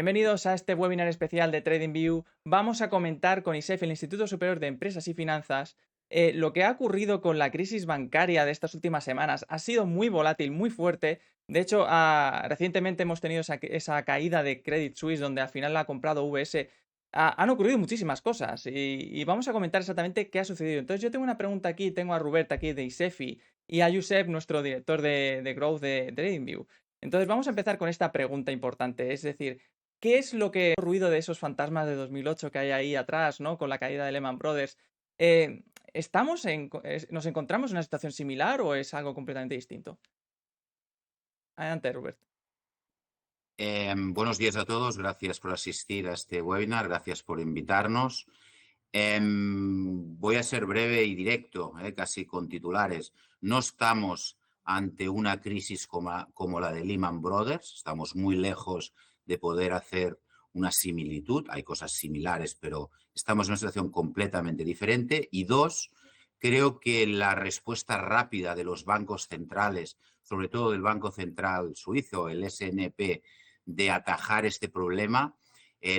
Bienvenidos a este webinar especial de TradingView. Vamos a comentar con ISEF, el Instituto Superior de Empresas y Finanzas, lo que ha ocurrido con la crisis bancaria de estas últimas semanas. Ha sido muy volátil, muy fuerte. De hecho, recientemente hemos tenido esa caída de Credit Suisse, donde al final la ha comprado UBS. Han ocurrido muchísimas cosas y vamos a comentar exactamente qué ha sucedido. Entonces, yo tengo una pregunta aquí, tengo a Rubert aquí de ISEFI y a Josep, nuestro director de Growth de TradingView. Entonces, vamos a empezar con esta pregunta importante, es decir, ¿qué es lo que ruido de esos fantasmas de 2008 que hay ahí atrás, ¿no? Con la caída de Lehman Brothers. ¿Nos encontramos en una situación similar o es algo completamente distinto? Adelante, Robert. Buenos días a todos, gracias por asistir a este webinar, gracias por invitarnos. Voy a ser breve y directo, casi con titulares. No estamos ante una crisis como la de Lehman Brothers, estamos muy lejos de poder hacer una similitud, hay cosas similares, pero estamos en una situación completamente diferente. Y dos, creo que la respuesta rápida de los bancos centrales, sobre todo del Banco Central Suizo, el SNP, de atajar este problema,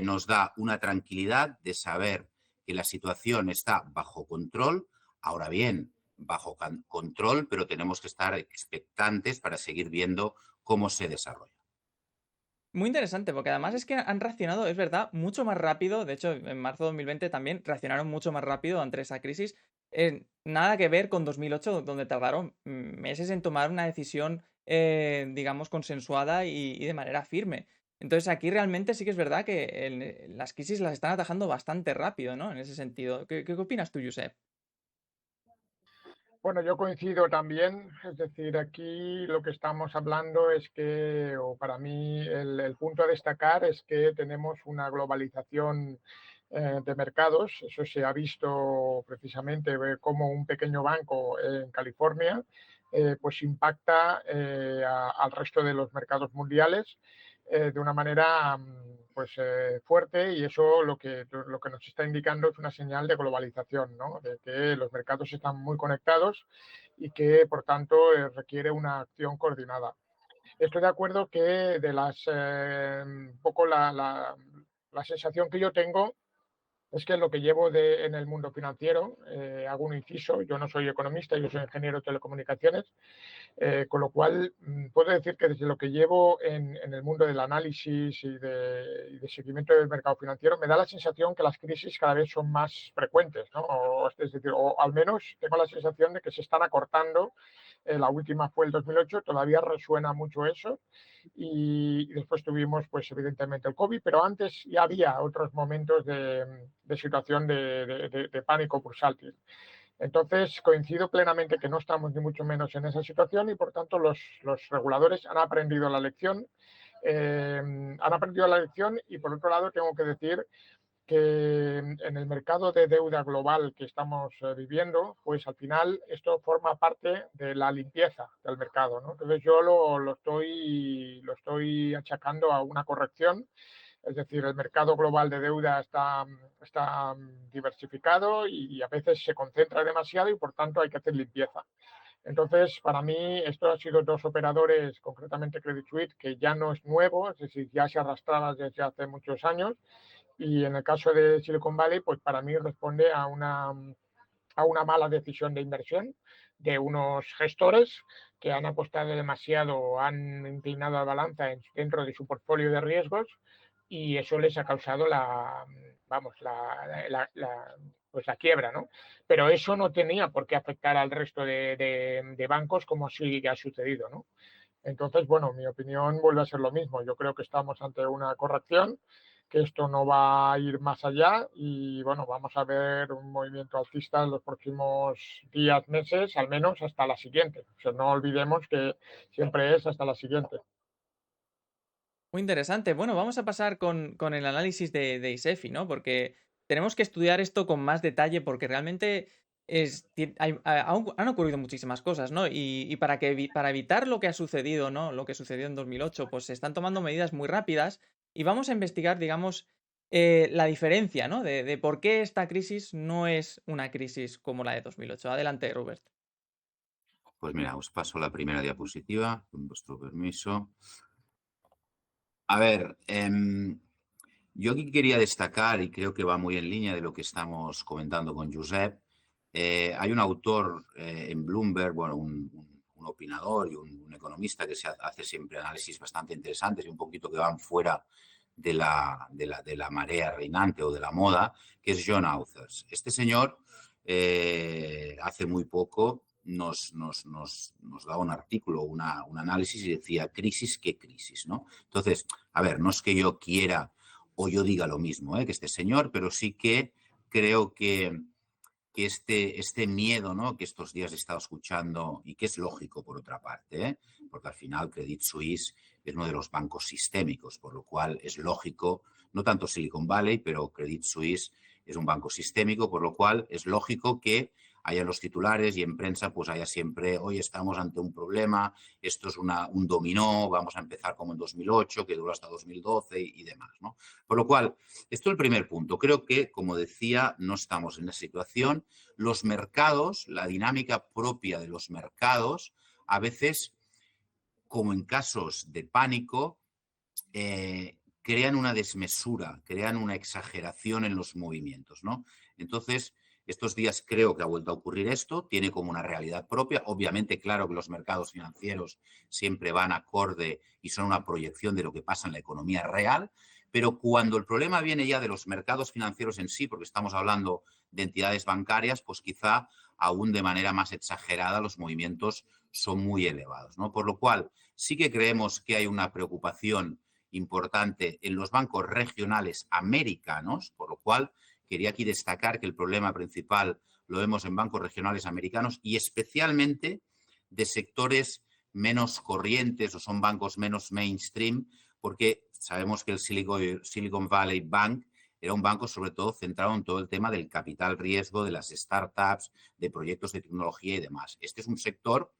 nos da una tranquilidad de saber que la situación está bajo control. Ahora bien, bajo control, pero tenemos que estar expectantes para seguir viendo cómo se desarrolla. Muy interesante, porque además es que han reaccionado, es verdad, mucho más rápido. De hecho, en marzo de 2020 también reaccionaron mucho más rápido ante esa crisis. Nada que ver con 2008, donde tardaron meses en tomar una decisión, digamos, consensuada y de manera firme. Entonces, aquí realmente sí que es verdad que las crisis las están atajando bastante rápido, ¿no? En ese sentido. ¿Qué opinas tú, Josep? Bueno, yo coincido también, es decir, aquí lo que estamos hablando es que, o para mí el punto a destacar es que tenemos una globalización de mercados. Eso se ha visto precisamente como un pequeño banco en California pues impacta al resto de los mercados mundiales de una manera pues fuerte, y eso lo que nos está indicando es una señal de globalización, ¿no? De que los mercados están muy conectados y que por tanto requiere una acción coordinada. Estoy de acuerdo que de un poco la sensación que yo tengo es que lo que llevo en el mundo financiero, hago un inciso, yo no soy economista, yo soy ingeniero de telecomunicaciones, con lo cual, puedo decir que desde lo que llevo en el mundo del análisis y de seguimiento del mercado financiero, me da la sensación que las crisis cada vez son más frecuentes, ¿no? Es decir, o al menos tengo la sensación de que se están acortando. La última fue el 2008, todavía resuena mucho eso. Y después tuvimos, pues evidentemente, el COVID, pero antes ya había otros momentos de situación de pánico bursátil. Entonces, coincido plenamente que no estamos ni mucho menos en esa situación y, por tanto, los reguladores han aprendido la lección. Y, por otro lado, tengo que decir que en el mercado de deuda global que estamos viviendo, pues al final esto forma parte de la limpieza del mercado, ¿no? Entonces yo lo estoy achacando a una corrección. Es decir, el mercado global de deuda está diversificado y a veces se concentra demasiado y por tanto hay que hacer limpieza. Entonces, para mí, esto ha sido dos operadores, concretamente Credit Suisse, que ya no es nuevo, es decir, ya se arrastraba desde hace muchos años. Y en el caso de Silicon Valley, pues para mí responde a una mala decisión de inversión de unos gestores que han apostado demasiado, han inclinado la balanza dentro de su portfolio de riesgos, y eso les ha causado pues la quiebra, ¿no? Pero eso no tenía por qué afectar al resto de bancos, como sí ha sucedido, ¿no? Entonces, bueno, mi opinión vuelve a ser lo mismo. Yo creo que estamos ante una corrección, que esto no va a ir más allá y, bueno, vamos a ver un movimiento alcista en los próximos días, meses, al menos hasta la siguiente. O sea, no olvidemos que siempre es hasta la siguiente. Muy interesante. Bueno, vamos a pasar con el análisis de ISEFI, ¿no? Porque tenemos que estudiar esto con más detalle porque realmente han ocurrido muchísimas cosas, ¿no? Y para evitar lo que ha sucedido, ¿no? Lo que sucedió en 2008, pues se están tomando medidas muy rápidas y vamos a investigar, digamos, la diferencia, ¿no? De por qué esta crisis no es una crisis como la de 2008. Adelante, Robert. Pues mira, os paso la primera diapositiva, con vuestro permiso. A ver, Yo aquí quería destacar, y creo que va muy en línea de lo que estamos comentando con Josep, hay un autor en Bloomberg, bueno, un opinador y un economista que hace siempre análisis bastante interesantes y un poquito que van fuera de la marea reinante o de la moda, que es John Authers. Este señor hace muy poco nos da un artículo, un análisis y decía, crisis, ¿qué crisis? ¿No? Entonces, a ver, no es que yo quiera o yo diga lo mismo que este señor, pero sí que creo que este miedo, ¿no?, que estos días he estado escuchando y que es lógico por otra parte, porque al final Credit Suisse es uno de los bancos sistémicos, por lo cual es lógico, no tanto Silicon Valley, pero Credit Suisse es un banco sistémico, por lo cual es lógico que haya los titulares y en prensa pues haya siempre, hoy estamos ante un problema, esto es un dominó, vamos a empezar como en 2008, que duró hasta 2012 y demás, ¿no? Por lo cual, esto es el primer punto. Creo que, como decía, no estamos en esa situación. Los mercados, la dinámica propia de los mercados, a veces, como en casos de pánico, crean una desmesura, crean una exageración en los movimientos, ¿no? Entonces, estos días creo que ha vuelto a ocurrir esto, tiene como una realidad propia. Obviamente, claro que los mercados financieros siempre van acorde y son una proyección de lo que pasa en la economía real, pero cuando el problema viene ya de los mercados financieros en sí, porque estamos hablando de entidades bancarias, pues quizá aún de manera más exagerada los movimientos son muy elevados, ¿no? Por lo cual, sí que creemos que hay una preocupación importante en los bancos regionales americanos, por lo cual quería aquí destacar que el problema principal lo vemos en bancos regionales americanos y especialmente de sectores menos corrientes o son bancos menos mainstream, porque sabemos que el Silicon Valley Bank era un banco sobre todo centrado en todo el tema del capital riesgo, de las startups, de proyectos de tecnología y demás. Este es un sector,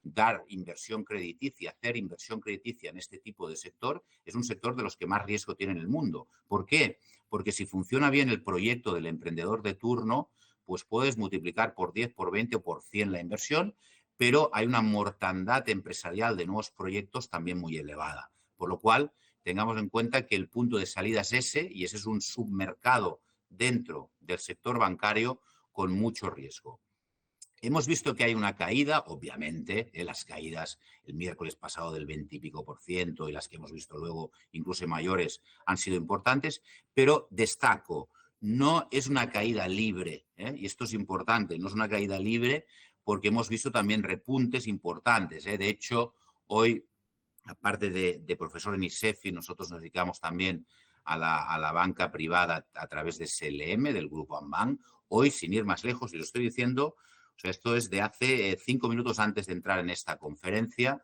dar inversión crediticia, hacer inversión crediticia en este tipo de sector, es un sector de los que más riesgo tiene en el mundo. ¿Por qué? Porque si funciona bien el proyecto del emprendedor de turno, pues puedes multiplicar por 10, por 20 o por 100 la inversión, pero hay una mortandad empresarial de nuevos proyectos también muy elevada. Por lo cual, tengamos en cuenta que el punto de salida es ese y ese es un submercado dentro del sector bancario con mucho riesgo. Hemos visto que hay una caída, obviamente, las caídas el miércoles pasado del 20 y pico % y las que hemos visto luego, incluso mayores, han sido importantes, pero destaco, no es una caída libre, y esto es importante, no es una caída libre porque hemos visto también repuntes importantes. De hecho, hoy, aparte de profesor en ISEFI, nosotros nos dedicamos también a la banca privada a través de SLM, del grupo Ambank. Hoy, sin ir más lejos, y lo estoy diciendo, o sea, esto es de hace 5 minutos antes de entrar en esta conferencia,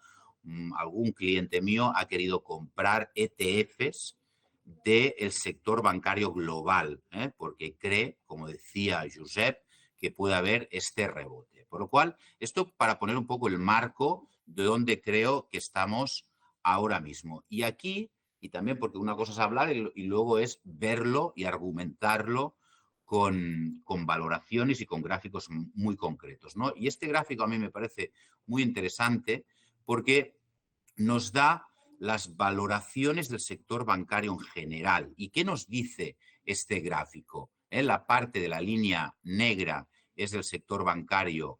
algún cliente mío ha querido comprar ETFs del sector bancario global, porque cree, como decía Josep, que puede haber este rebote. Por lo cual, esto para poner un poco el marco de donde creo que estamos ahora mismo. Y aquí, y también porque una cosa es hablar y luego es verlo y argumentarlo con valoraciones y con gráficos muy concretos, ¿no? Y este gráfico a mí me parece muy interesante porque nos da las valoraciones del sector bancario en general. ¿Y qué nos dice este gráfico? En la parte de la línea negra es del sector bancario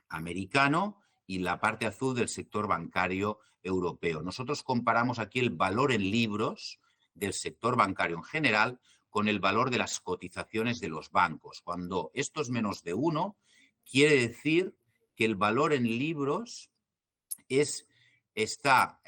americano y la parte azul del sector bancario europeo. Nosotros comparamos aquí el valor en libros del sector bancario en general con el valor de las cotizaciones de los bancos. Cuando esto es menos de 1, quiere decir que el valor en libros está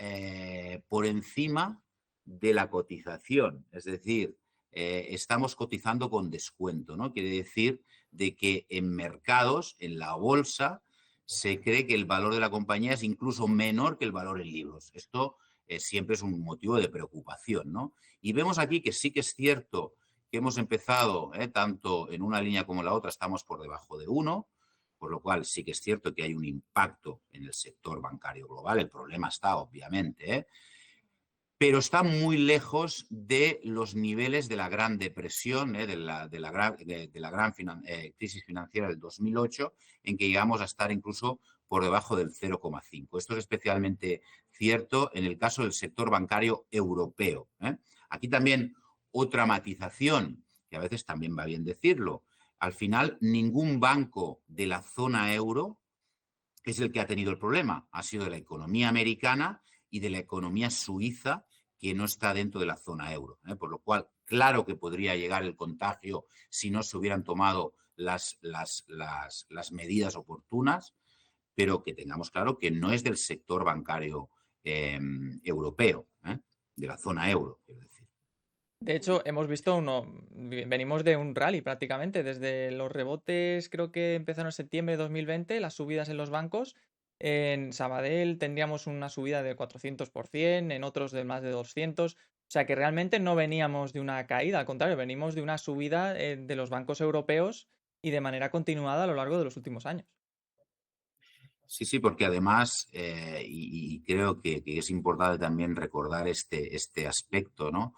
por encima de la cotización. Es decir, estamos cotizando con descuento, ¿no? Quiere decir de que en mercados, en la bolsa, se cree que el valor de la compañía es incluso menor que el valor en libros. Esto siempre es un motivo de preocupación, ¿no? Y vemos aquí que sí que es cierto que hemos empezado, tanto en una línea como en la otra, estamos por debajo de 1, por lo cual sí que es cierto que hay un impacto en el sector bancario global. El problema está, obviamente, pero está muy lejos de los niveles de la Gran Depresión, de la gran crisis financiera del 2008, en que llegamos a estar incluso por debajo del 0,5. Esto es especialmente cierto en el caso del sector bancario europeo. Aquí también Otra matización, que a veces también va bien decirlo, al final ningún banco de la zona euro es el que ha tenido el problema. Ha sido de la economía americana y de la economía suiza, que no está dentro de la zona euro. Por lo cual, claro que podría llegar el contagio si no se hubieran tomado las medidas oportunas, pero que tengamos claro que no es del sector bancario europeo, de la zona euro, quiero decir. De hecho, hemos visto venimos de un rally prácticamente, desde los rebotes, creo que empezaron en septiembre de 2020, las subidas en los bancos. En Sabadell tendríamos una subida del 400%, en otros de más de 200. O sea que realmente no veníamos de una caída, al contrario, venimos de una subida de los bancos europeos y de manera continuada a lo largo de los últimos años. Sí, sí, porque además, y creo que es importante también recordar este aspecto, ¿no?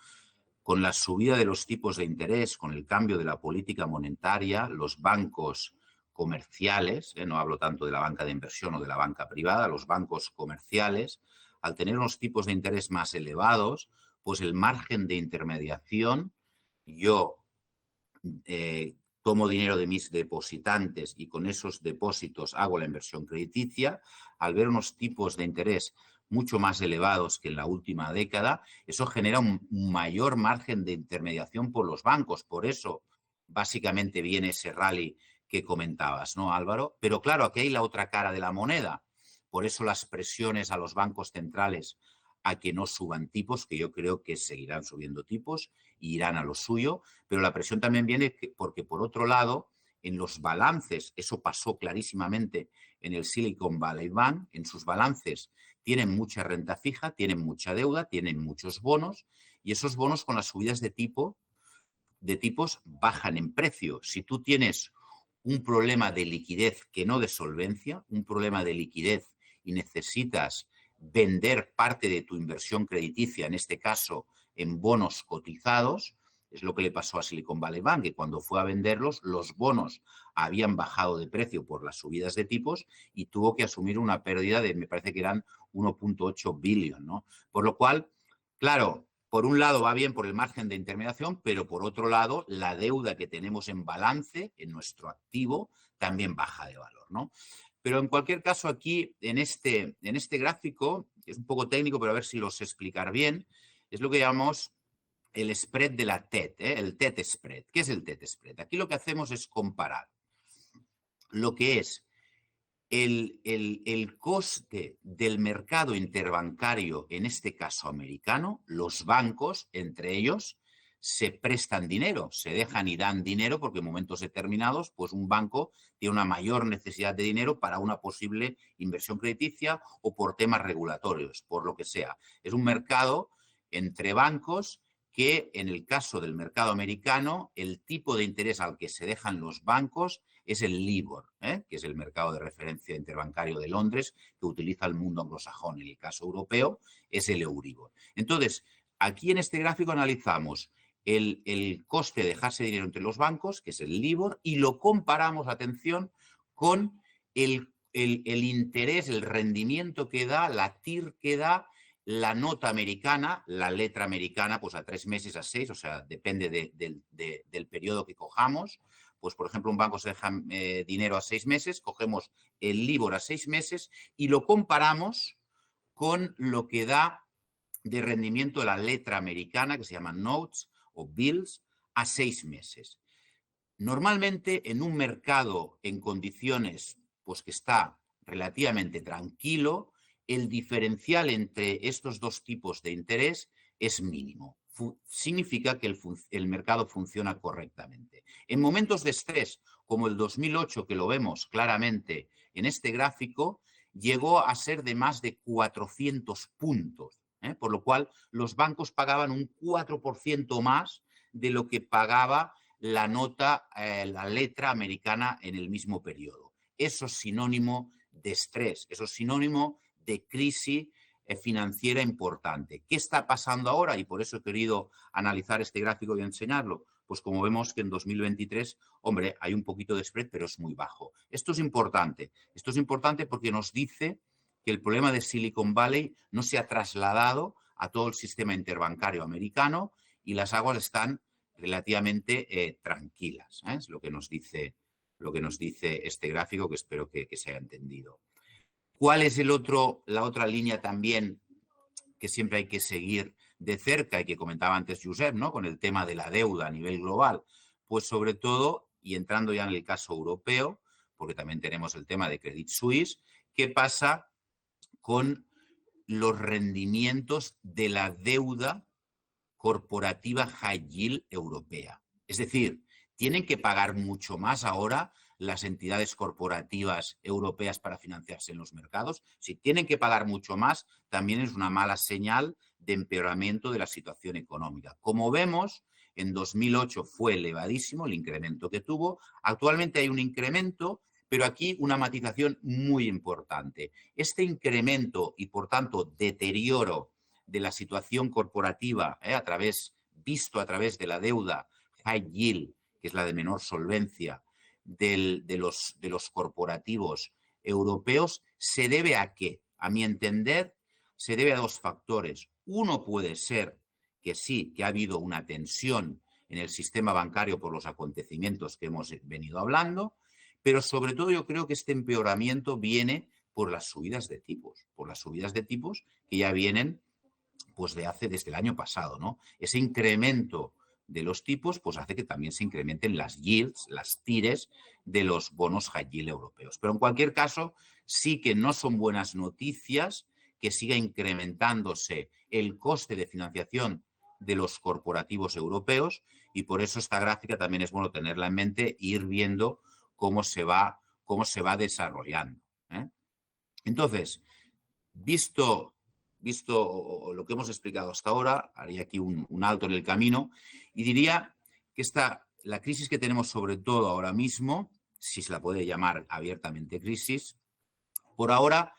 Con la subida de los tipos de interés, con el cambio de la política monetaria, los bancos comerciales, no hablo tanto de la banca de inversión o de la banca privada, los bancos comerciales, al tener unos tipos de interés más elevados, pues el margen de intermediación, yo tomo dinero de mis depositantes y con esos depósitos hago la inversión crediticia, al ver unos tipos de interés mucho más elevados que en la última década, eso genera un mayor margen de intermediación por los bancos. Por eso, básicamente, viene ese rally que comentabas, ¿no, Álvaro? Pero claro, aquí hay la otra cara de la moneda. Por eso las presiones a los bancos centrales a que no suban tipos, que yo creo que seguirán subiendo tipos e irán a lo suyo, pero la presión también viene porque, por otro lado, en los balances, eso pasó clarísimamente en el Silicon Valley Bank, en sus balances tienen mucha renta fija, tienen mucha deuda, tienen muchos bonos y esos bonos con las subidas de tipos bajan en precio. Si tú tienes un problema de liquidez que no de solvencia, un problema de liquidez y necesitas vender parte de tu inversión crediticia, en este caso en bonos cotizados, es lo que le pasó a Silicon Valley Bank, que cuando fue a venderlos, los bonos habían bajado de precio por las subidas de tipos y tuvo que asumir una pérdida de, me parece que eran 1.8 billion, ¿no? Por lo cual, claro, por un lado va bien por el margen de intermediación, pero por otro lado, la deuda que tenemos en balance, en nuestro activo, también baja de valor, ¿no? Pero en cualquier caso, aquí en este gráfico, que es un poco técnico, pero a ver si lo sé explicar bien, es lo que llamamos el spread de la TED, el TED spread. ¿Qué es el TED spread? Aquí lo que hacemos es comparar lo que es el coste del mercado interbancario, en este caso americano. Los bancos, entre ellos, se prestan dinero, se dejan y dan dinero porque en momentos determinados, pues un banco tiene una mayor necesidad de dinero para una posible inversión crediticia o por temas regulatorios, por lo que sea. Es un mercado entre bancos que, en el caso del mercado americano, el tipo de interés al que se dejan los bancos es el LIBOR, que es el mercado de referencia interbancario de Londres, que utiliza el mundo anglosajón. En el caso europeo es el Euribor. Entonces, aquí en este gráfico analizamos el coste de dejarse dinero entre los bancos, que es el LIBOR, y lo comparamos, atención, con el interés, el rendimiento que da, la TIR que da la nota americana, la letra americana, pues a 3 meses, a 6, o sea, depende del periodo que cojamos. Pues, por ejemplo, un banco se deja dinero a 6 meses, cogemos el LIBOR a 6 meses y lo comparamos con lo que da de rendimiento la letra americana, que se llaman notes o bills, a 6 meses. Normalmente, en un mercado en condiciones pues que está relativamente tranquilo, el diferencial entre estos dos tipos de interés es mínimo. Significa que el mercado funciona correctamente. En momentos de estrés, como el 2008, que lo vemos claramente en este gráfico, llegó a ser de más de 400 puntos, por lo cual los bancos pagaban un 4% más de lo que pagaba la nota, la letra americana en el mismo periodo. Eso es sinónimo de estrés, eso es sinónimo de crisis financiera importante. ¿Qué está pasando ahora? Y por eso he querido analizar este gráfico y enseñarlo. Pues como vemos que en 2023, hombre, hay un poquito de spread, pero es muy bajo. Esto es importante. Esto es importante porque nos dice que el problema de Silicon Valley no se ha trasladado a todo el sistema interbancario americano y las aguas están relativamente tranquilas. Es lo que nos dice este gráfico, que espero que se haya entendido. ¿Cuál es la otra línea también que siempre hay que seguir de cerca y que comentaba antes Josep, ¿no? Con el tema de la deuda a nivel global? Pues sobre todo, y entrando ya en el caso europeo, porque también tenemos el tema de Credit Suisse, ¿qué pasa con los rendimientos de la deuda corporativa high yield europea? Es decir, ¿tienen que pagar mucho más ahora las entidades corporativas europeas para financiarse en los mercados? Si tienen que pagar mucho más, también es una mala señal de empeoramiento de la situación económica. Como vemos, en 2008 fue elevadísimo el incremento que tuvo. Actualmente hay un incremento, pero aquí una matización muy importante. Este incremento y, por tanto, deterioro de la situación corporativa visto a través de la deuda high yield, que es la de menor solvencia, de los corporativos europeos, ¿se debe a qué? A mi entender, se debe a dos factores. Uno puede ser que sí, que ha habido una tensión en el sistema bancario por los acontecimientos que hemos venido hablando, pero sobre todo yo creo que este empeoramiento viene por las subidas de tipos, que ya vienen pues desde el año pasado, ¿no? Ese incremento de los tipos pues hace que también se incrementen las yields, las tires de los bonos high yield europeos. Pero en cualquier caso, sí que no son buenas noticias que siga incrementándose el coste de financiación de los corporativos europeos, y por eso esta gráfica también es bueno tenerla en mente e ir viendo cómo se va desarrollando, ¿eh? Entonces, visto lo que hemos explicado hasta ahora, haría aquí un alto en el camino y diría que la crisis que tenemos sobre todo ahora mismo, si se la puede llamar abiertamente crisis, por ahora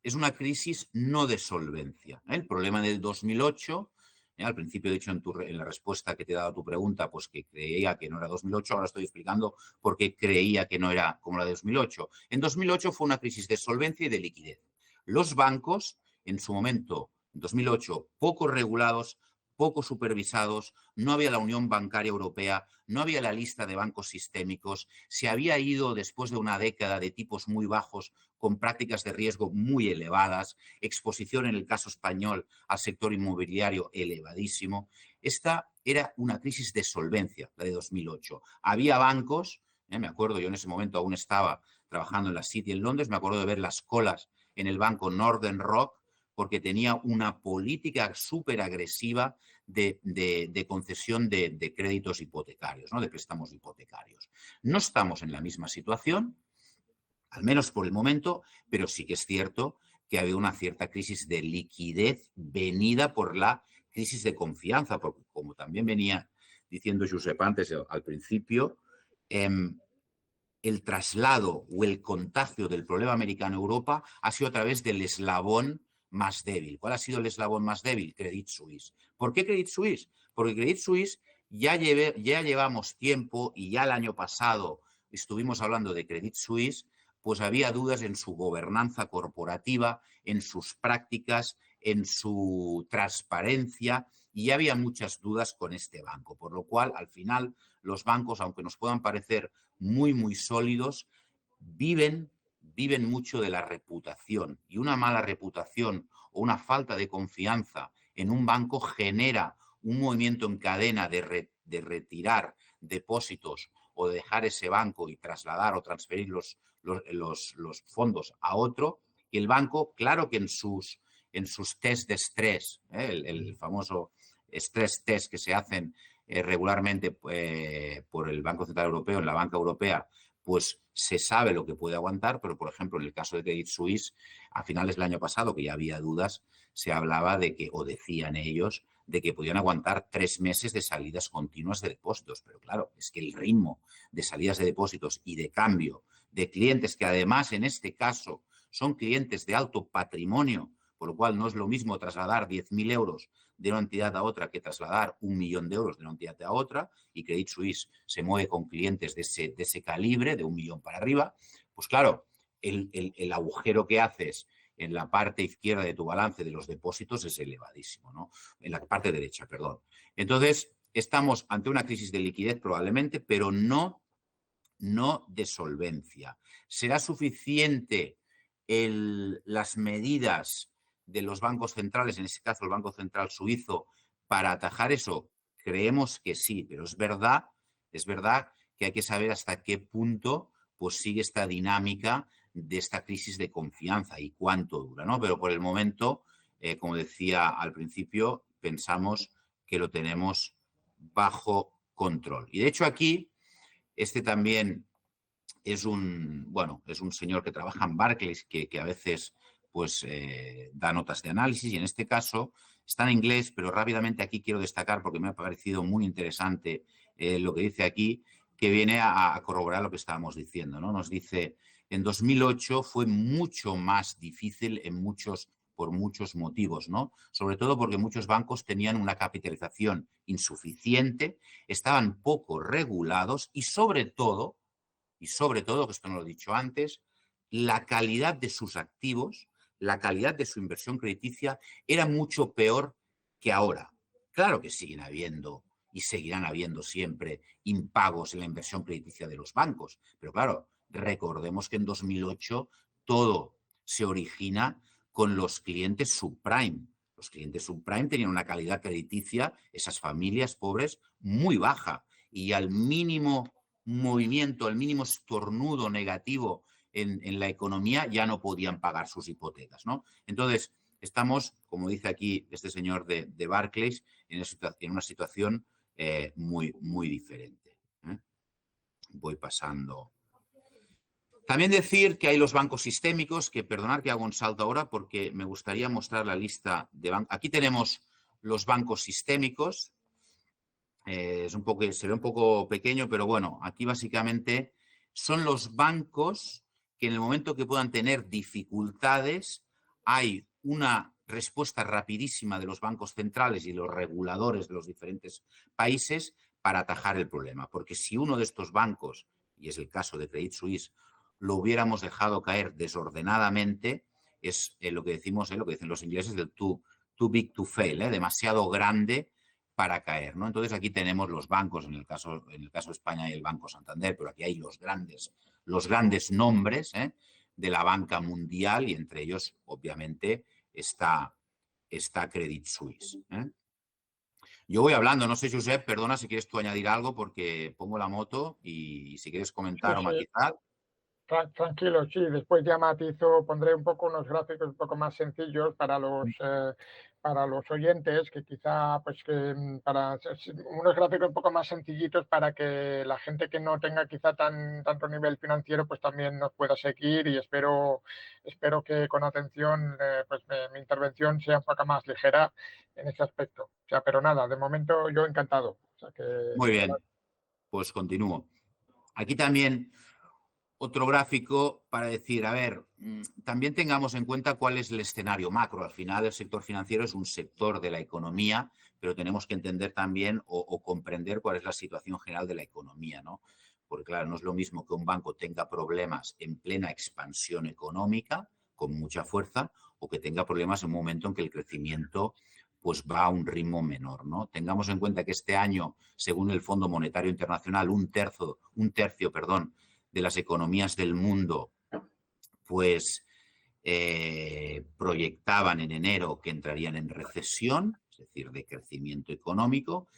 es una crisis no de solvencia, ¿eh? El problema del 2008, al principio he dicho en la respuesta que te he dado a tu pregunta, pues que creía que no era 2008, ahora estoy explicando por qué creía que no era como la de 2008. En 2008 fue una crisis de solvencia y de liquidez. Los bancos, en su momento, en 2008, poco regulados, poco supervisados, no había la Unión Bancaria Europea, no había la lista de bancos sistémicos, se había ido después de una década de tipos muy bajos con prácticas de riesgo muy elevadas, exposición en el caso español al sector inmobiliario elevadísimo. Esta era una crisis de solvencia, la de 2008. Había bancos, me acuerdo, yo en ese momento aún estaba trabajando en la City en Londres, me acuerdo de ver las colas en el banco Northern Rock, porque tenía una política súper agresiva de concesión de créditos hipotecarios, ¿no? De préstamos hipotecarios. No estamos en la misma situación, al menos por el momento, pero sí que es cierto que ha habido una cierta crisis de liquidez venida por la crisis de confianza, porque como también venía diciendo Josep antes al principio, el traslado o el contagio del problema americano a Europa ha sido a través del eslabón más débil. ¿Cuál ha sido el eslabón más débil? Credit Suisse. ¿Por qué Credit Suisse? Porque Credit Suisse ya llevamos tiempo, y ya el año pasado estuvimos hablando de Credit Suisse, pues había dudas en su gobernanza corporativa, en sus prácticas, en su transparencia, y ya había muchas dudas con este banco. Por lo cual, al final, los bancos, aunque nos puedan parecer muy, muy sólidos, viven mucho de la reputación, y una mala reputación o una falta de confianza en un banco genera un movimiento en cadena de retirar depósitos o de dejar ese banco y trasladar o transferir los fondos a otro. Y el banco, claro que en sus test de estrés, el famoso stress test que se hacen regularmente por el Banco Central Europeo en la banca europea, pues se sabe lo que puede aguantar, pero por ejemplo en el caso de Credit Suisse, a finales del año pasado, que ya había dudas, se hablaba de que, o decían ellos, de que podían aguantar 3 meses de salidas continuas de depósitos. Pero claro, es que el ritmo de salidas de depósitos y de cambio de clientes, que además en este caso son clientes de alto patrimonio, por lo cual no es lo mismo trasladar 10.000 euros de una entidad a otra que trasladar 1 millón de euros de una entidad a otra, y Credit Suisse se mueve con clientes de ese calibre, de 1 millón para arriba, pues claro, el agujero que haces en la parte izquierda de tu balance de los depósitos es elevadísimo, ¿no? En la parte derecha, perdón. Entonces, estamos ante una crisis de liquidez probablemente, pero no de solvencia. ¿Será suficiente las medidas de los bancos centrales, en este caso el Banco Central Suizo, para atajar eso? Creemos que sí, pero es verdad que hay que saber hasta qué punto pues sigue esta dinámica de esta crisis de confianza y cuánto dura, ¿no? Pero por el momento, como decía al principio, pensamos que lo tenemos bajo control. Y de hecho aquí, este también es un señor que trabaja en Barclays que a veces pues da notas de análisis y en este caso está en inglés, pero rápidamente aquí quiero destacar porque me ha parecido muy interesante lo que dice aquí, que viene a corroborar lo que estábamos diciendo, ¿no? Nos dice, en 2008 fue mucho más difícil por muchos motivos, ¿no? Sobre todo porque muchos bancos tenían una capitalización insuficiente, estaban poco regulados y sobre todo, que esto no lo he dicho antes, la calidad de sus activos, la calidad de su inversión crediticia era mucho peor que ahora. Claro que siguen habiendo y seguirán habiendo siempre impagos en la inversión crediticia de los bancos, pero claro, recordemos que en 2008 todo se origina con los clientes subprime. Los clientes subprime tenían una calidad crediticia, esas familias pobres, muy baja y al mínimo movimiento, al mínimo estornudo negativo en la economía, ya no podían pagar sus hipotecas, ¿no? Entonces, estamos, como dice aquí este señor de Barclays, en una situación muy diferente. Voy pasando. También decir que hay los bancos sistémicos, que perdonad que hago un salto ahora porque me gustaría mostrar la lista de bancos. Aquí tenemos los bancos sistémicos. Se ve un poco pequeño, pero bueno, aquí básicamente son los bancos que en el momento que puedan tener dificultades hay una respuesta rapidísima de los bancos centrales y los reguladores de los diferentes países para atajar el problema. Porque si uno de estos bancos, y es el caso de Credit Suisse, lo hubiéramos dejado caer desordenadamente, es lo que decimos, lo que dicen los ingleses del too big to fail, demasiado grande para caer, ¿no? Entonces aquí tenemos los bancos, en el caso de España y el Banco Santander, pero aquí hay los grandes nombres de la banca mundial y entre ellos, obviamente, está Credit Suisse. Yo voy hablando, no sé, Josep, perdona si quieres tú añadir algo porque pongo la moto y si quieres comentar o matizar. Tranquilo, sí, después ya matizo, pondré un poco unos gráficos un poco más sencillos para los oyentes, que quizá, pues unos gráficos un poco más sencillitos para que la gente que no tenga quizá tanto nivel financiero, pues también nos pueda seguir y espero que con atención, pues mi intervención sea un poco más ligera en ese aspecto. O sea, pero nada, de momento yo encantado. O sea que, muy bien, pues continúo. Aquí también otro gráfico para decir, a ver, también tengamos en cuenta cuál es el escenario macro. Al final, el sector financiero es un sector de la economía, pero tenemos que entender también o comprender cuál es la situación general de la economía, ¿no? Porque, claro, no es lo mismo que un banco tenga problemas en plena expansión económica, con mucha fuerza, o que tenga problemas en un momento en que el crecimiento pues va a un ritmo menor, ¿no? Tengamos en cuenta que este año, según el Fondo Monetario Internacional, un tercio, de las economías del mundo, pues proyectaban en enero que entrarían en recesión, es decir, de crecimiento económico.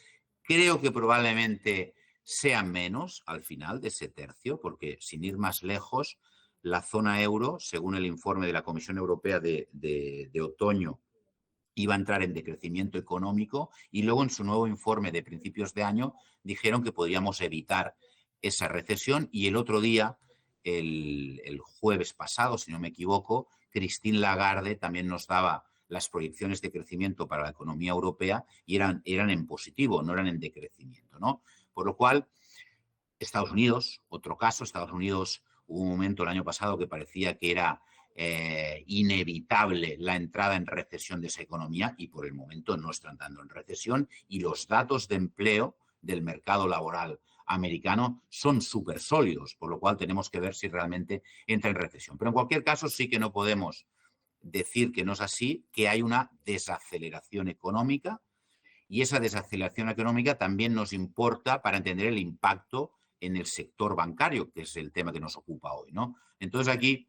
Creo que probablemente sea menos al final de ese tercio, porque sin ir más lejos, la zona euro, según el informe de la Comisión Europea de otoño, iba a entrar en decrecimiento económico y luego en su nuevo informe de principios de año dijeron que podríamos evitar esa recesión y el otro día, el jueves pasado, si no me equivoco, Christine Lagarde también nos daba las proyecciones de crecimiento para la economía europea y eran en positivo, no eran en decrecimiento, ¿no? Por lo cual, Estados Unidos, otro caso, Estados Unidos, hubo un momento el año pasado que parecía que era inevitable la entrada en recesión de esa economía y por el momento no está entrando en recesión y los datos de empleo del mercado laboral americano son súper sólidos, por lo cual tenemos que ver si realmente entra en recesión. Pero en cualquier caso sí que no podemos decir que no es así, que hay una desaceleración económica, y esa desaceleración económica también nos importa para entender el impacto en el sector bancario, que es el tema que nos ocupa hoy, ¿no? Entonces aquí,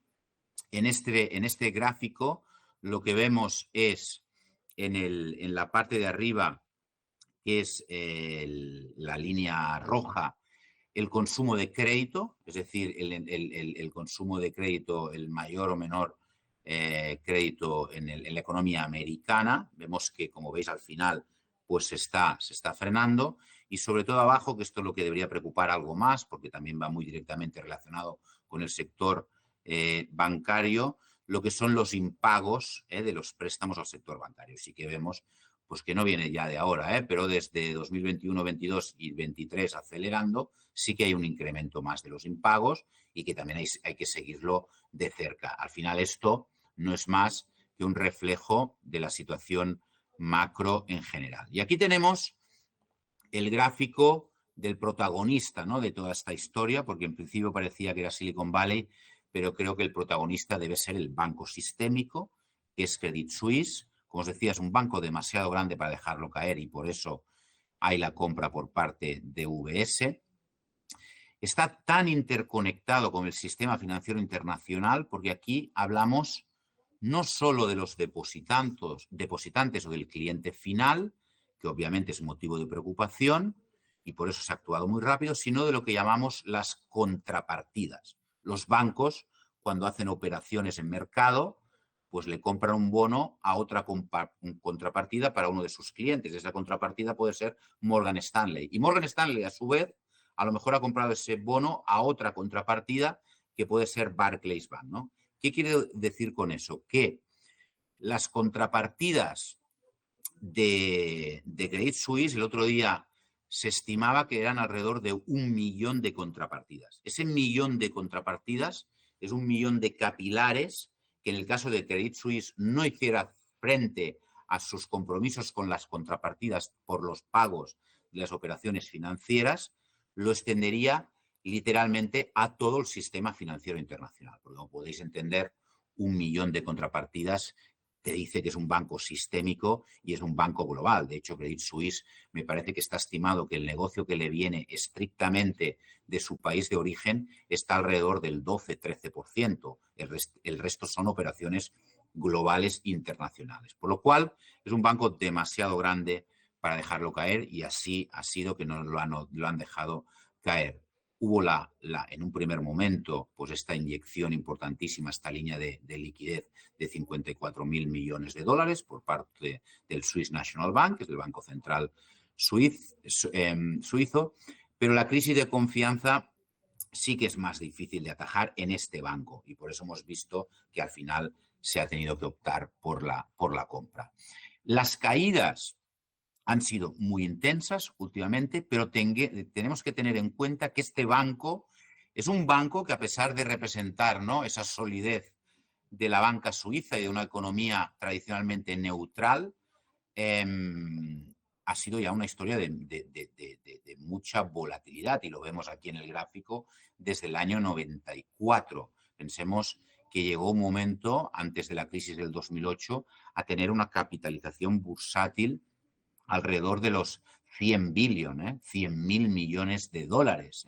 en este gráfico, lo que vemos es en la parte de arriba, que es la línea roja, el consumo de crédito, es decir, el consumo de crédito, el mayor o menor crédito en la economía americana. Vemos que, como veis al final, pues se está frenando, y sobre todo abajo, que esto es lo que debería preocupar algo más, porque también va muy directamente relacionado con el sector bancario, lo que son los impagos de los préstamos al sector bancario. Sí que vemos pues que no viene ya de ahora, pero desde 2021, 22 y 23 acelerando, sí que hay un incremento más de los impagos y que también hay que seguirlo de cerca. Al final esto no es más que un reflejo de la situación macro en general. Y aquí tenemos el gráfico del protagonista, ¿no?, de toda esta historia, porque en principio parecía que era Silicon Valley, pero creo que el protagonista debe ser el banco sistémico, que es Credit Suisse. Como os decía, es un banco demasiado grande para dejarlo caer y por eso hay la compra por parte de UBS. Está tan interconectado con el sistema financiero internacional porque aquí hablamos no solo de los depositantes o del cliente final, que obviamente es motivo de preocupación y por eso se ha actuado muy rápido, sino de lo que llamamos las contrapartidas. Los bancos, cuando hacen operaciones en mercado, pues le compran un bono a otra contrapartida para uno de sus clientes. Esa contrapartida puede ser Morgan Stanley. Y Morgan Stanley, a su vez, a lo mejor ha comprado ese bono a otra contrapartida que puede ser Barclays Bank, ¿no? ¿Qué quiere decir con eso? Que las contrapartidas de Credit Suisse, el otro día se estimaba que eran alrededor de 1 millón de contrapartidas. Ese millón de contrapartidas es 1 millón de capilares que en el caso de Credit Suisse no hiciera frente a sus compromisos con las contrapartidas por los pagos de las operaciones financieras, lo extendería literalmente a todo el sistema financiero internacional. Porque como podéis entender, 1 millón de contrapartidas te dice que es un banco sistémico y es un banco global. De hecho, Credit Suisse me parece que está estimado que el negocio que le viene estrictamente de su país de origen está alrededor del 12-13%. El resto son operaciones globales internacionales. Por lo cual, es un banco demasiado grande para dejarlo caer y así ha sido que no lo han dejado caer. Hubo en un primer momento, pues esta inyección importantísima, esta línea de liquidez de 54.000 millones de dólares por parte del Swiss National Bank, que es el Banco Central suizo, pero la crisis de confianza sí que es más difícil de atajar en este banco y por eso hemos visto que al final se ha tenido que optar por la compra. Las caídas han sido muy intensas últimamente, pero tenemos que tener en cuenta que este banco es un banco que, a pesar de representar, ¿no?, esa solidez de la banca suiza y de una economía tradicionalmente neutral, ha sido ya una historia de mucha volatilidad y lo vemos aquí en el gráfico desde el año 94. Pensemos que llegó un momento, antes de la crisis del 2008, a tener una capitalización bursátil alrededor de los 100 billones, 100.000 millones de dólares,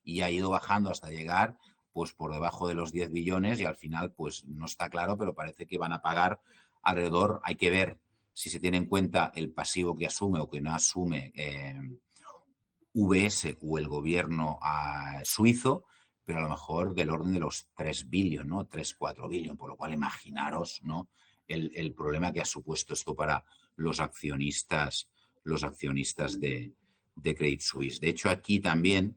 y ha ido bajando hasta llegar pues por debajo de los 10 billones y al final pues no está claro, pero parece que van a pagar alrededor, hay que ver si se tiene en cuenta el pasivo que asume o que no asume UBS o el gobierno suizo, pero a lo mejor del orden de los 3 billones, ¿no? 3-4 billones, por lo cual imaginaros, ¿no?, el problema que ha supuesto esto para los accionistas de Credit Suisse. De hecho, aquí también,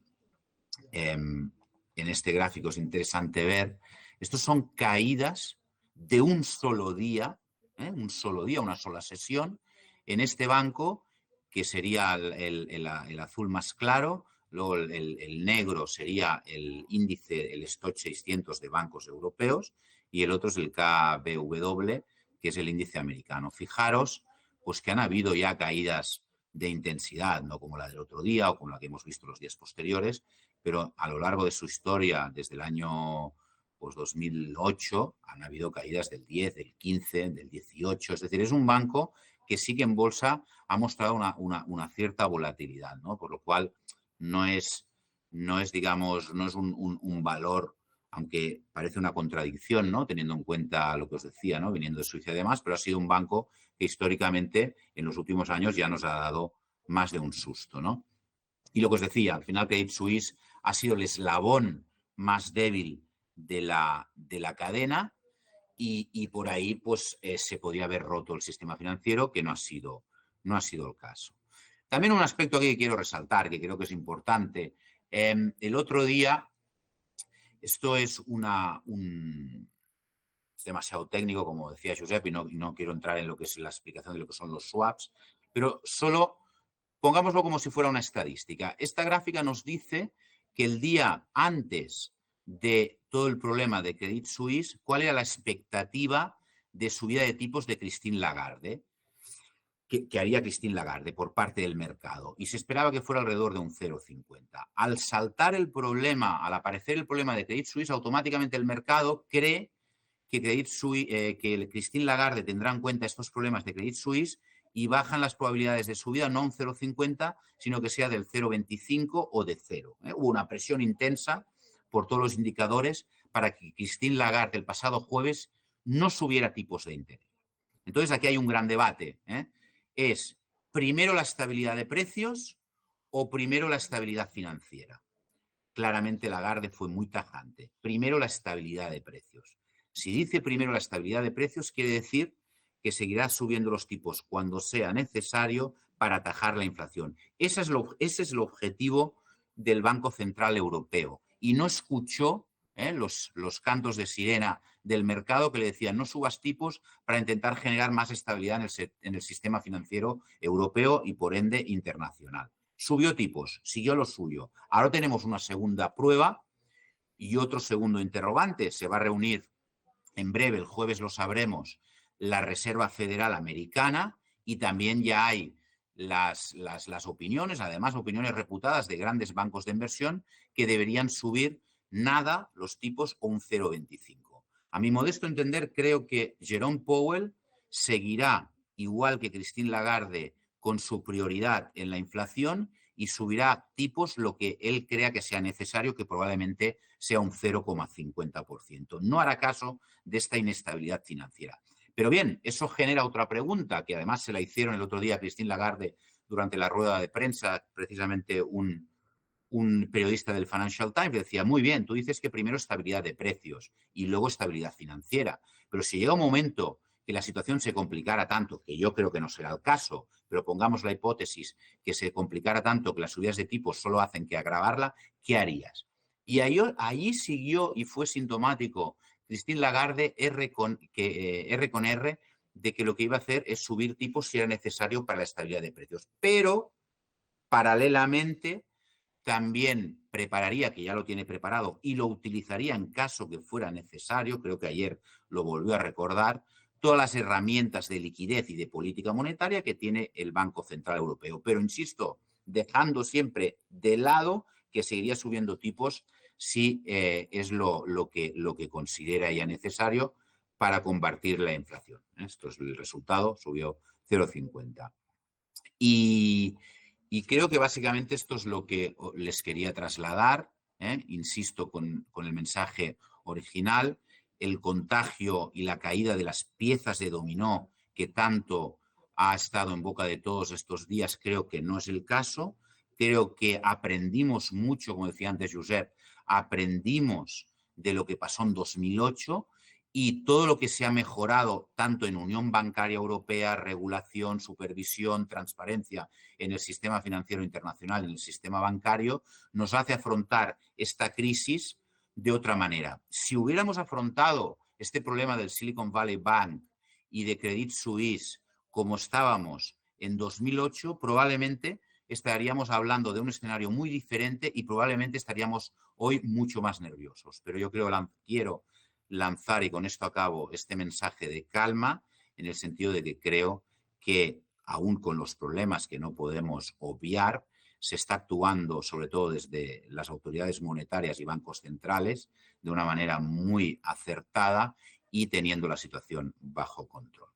en este gráfico es interesante ver, estos son caídas de un solo día, una sola sesión, en este banco, que sería el azul más claro, luego el negro sería el índice, el Stoxx 600 de bancos europeos, y el otro es el KBW, que es el índice americano. Fijaros, pues que han habido ya caídas de intensidad, no como la del otro día o como la que hemos visto los días posteriores, pero a lo largo de su historia, desde el año pues 2008 han habido caídas del 10, del 15, del 18. Es decir, es un banco que sí que en bolsa ha mostrado una cierta volatilidad, ¿no? Por lo cual no es digamos, no es un valor, aunque parece una contradicción, ¿no? Teniendo en cuenta lo que os decía, ¿no? Viniendo de Suiza y demás, pero ha sido un banco que históricamente en los últimos años ya nos ha dado más de un susto, ¿no? Y lo que os decía, al final Credit Suisse ha sido el eslabón más débil de la cadena y por ahí pues se podía haber roto el sistema financiero, que no ha sido el caso. También un aspecto que quiero resaltar, que creo que es importante. El otro día, esto es es demasiado técnico, como decía Josep, y no quiero entrar en lo que es la explicación de lo que son los swaps, pero solo pongámoslo como si fuera una estadística. Esta gráfica nos dice que el día antes de todo el problema de Credit Suisse, cuál era la expectativa de subida de tipos de Christine Lagarde, que haría Christine Lagarde por parte del mercado. Y se esperaba que fuera alrededor de un 0,50. Al saltar el problema, al aparecer el problema de Credit Suisse, automáticamente el mercado cree que que Christine Lagarde tendrá en cuenta estos problemas de Credit Suisse y bajan las probabilidades de subida no a un 0,50, sino que sea del 0,25 o de 0. Hubo una presión intensa por todos los indicadores para que Christine Lagarde el pasado jueves no subiera tipos de interés. Entonces, aquí hay un gran debate. ¿Es primero la estabilidad de precios o primero la estabilidad financiera? Claramente Lagarde fue muy tajante. Primero la estabilidad de precios. Si dice primero la estabilidad de precios, quiere decir que seguirá subiendo los tipos cuando sea necesario para atajar la inflación. Ese es el objetivo del Banco Central Europeo. Y no escuchó los cantos de sirena del mercado que le decían no subas tipos para intentar generar más estabilidad en el sistema financiero europeo y por ende internacional. Subió tipos, siguió lo suyo. Ahora tenemos una segunda prueba y otro segundo interrogante. Se va a reunir en breve, el jueves lo sabremos, la Reserva Federal Americana y también ya hay las opiniones, además opiniones reputadas de grandes bancos de inversión que deberían subir nada los tipos o un 0,25. A mi modesto entender, creo que Jerome Powell seguirá, igual que Christine Lagarde, con su prioridad en la inflación y subirá tipos lo que él crea que sea necesario, que probablemente sea un 0,50%. No hará caso de esta inestabilidad financiera. Pero bien, eso genera otra pregunta, que además se la hicieron el otro día a Christine Lagarde durante la rueda de prensa, precisamente un periodista del Financial Times decía, muy bien, tú dices que primero estabilidad de precios y luego estabilidad financiera, pero si llega un momento que la situación se complicara tanto, que yo creo que no será el caso, pero pongamos la hipótesis que se complicara tanto que las subidas de tipos solo hacen que agravarla, ¿qué harías? Y allí siguió y fue sintomático Christine Lagarde R con R de que lo que iba a hacer es subir tipos si era necesario para la estabilidad de precios. Pero, paralelamente, también prepararía, que ya lo tiene preparado, y lo utilizaría en caso que fuera necesario, creo que ayer lo volvió a recordar, todas las herramientas de liquidez y de política monetaria que tiene el Banco Central Europeo. Pero, insisto, dejando siempre de lado que seguiría subiendo tipos si es lo que considera ya necesario para combatir la inflación. Esto es el resultado, subió 0,50. Y creo que básicamente esto es lo que les quería trasladar, insisto con el mensaje original, el contagio y la caída de las piezas de dominó que tanto ha estado en boca de todos estos días, creo que no es el caso. Creo que aprendimos mucho, como decía antes Josep, aprendimos de lo que pasó en 2008 y todo lo que se ha mejorado tanto en Unión Bancaria Europea, regulación, supervisión, transparencia en el sistema financiero internacional, en el sistema bancario, nos hace afrontar esta crisis de otra manera. Si hubiéramos afrontado este problema del Silicon Valley Bank y de Credit Suisse como estábamos en 2008, probablemente estaríamos hablando de un escenario muy diferente y probablemente estaríamos hoy mucho más nerviosos. Pero yo quiero lanzar, y con esto acabo, este mensaje de calma, en el sentido de que creo que, aún con los problemas que no podemos obviar, se está actuando, sobre todo desde las autoridades monetarias y bancos centrales, de una manera muy acertada y teniendo la situación bajo control.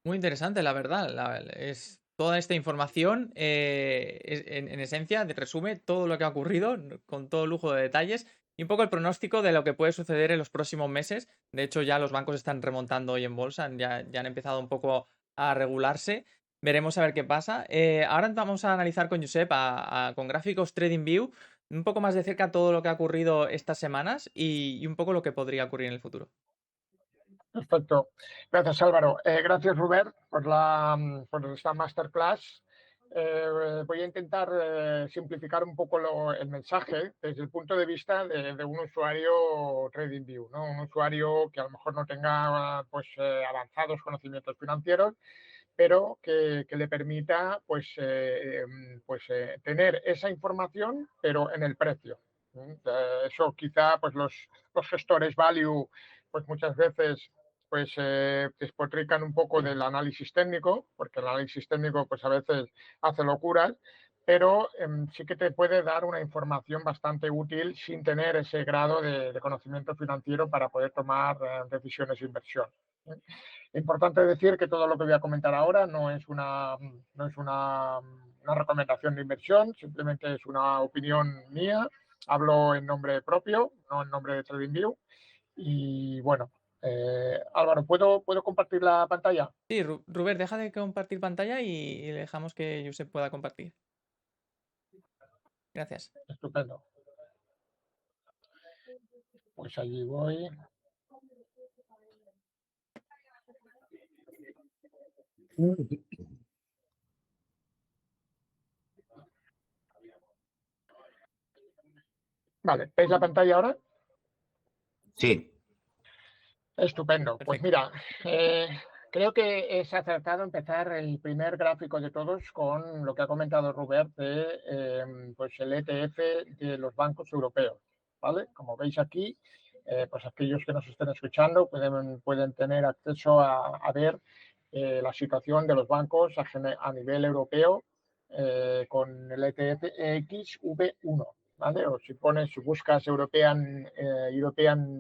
Muy interesante, la verdad. Es toda esta información, en esencia, resume todo lo que ha ocurrido con todo lujo de detalles y un poco el pronóstico de lo que puede suceder en los próximos meses. De hecho, ya los bancos están remontando hoy en bolsa, ya han empezado un poco a regularse. Veremos a ver qué pasa. Ahora vamos a analizar con Josep, con gráficos TradingView, un poco más de cerca todo lo que ha ocurrido estas semanas y un poco lo que podría ocurrir en el futuro. Perfecto. Gracias, Álvaro. Gracias, Robert, por esta masterclass. Voy a intentar simplificar un poco el mensaje desde el punto de vista de un usuario TradingView, ¿no? Un usuario que a lo mejor no tenga avanzados conocimientos financieros, pero que le permita tener esa información, pero en el precio. Eso quizá los gestores value pues muchas veces despotrican un poco del análisis técnico, porque el análisis técnico pues a veces hace locuras, pero sí que te puede dar una información bastante útil sin tener ese grado de conocimiento financiero para poder tomar decisiones de inversión. Importante decir que todo lo que voy a comentar ahora no es una recomendación de inversión, simplemente es una opinión mía. Hablo en nombre propio, no en nombre de TradingView. Y bueno, Álvaro, ¿puedo compartir la pantalla? Sí, Rubén, deja de compartir pantalla y dejamos que Josep pueda compartir. Gracias. Estupendo. Pues allí voy. Vale, ¿veis la pantalla ahora? Sí. Estupendo. Pues Perfecto. mira, creo que es acertado empezar el primer gráfico de todos con lo que ha comentado Robert pues el ETF de los bancos europeos. ¿Vale? Como veis aquí, pues aquellos que nos estén escuchando pueden tener acceso a ver la situación de los bancos a nivel europeo con el ETF XV1. ¿Vale? O si buscas European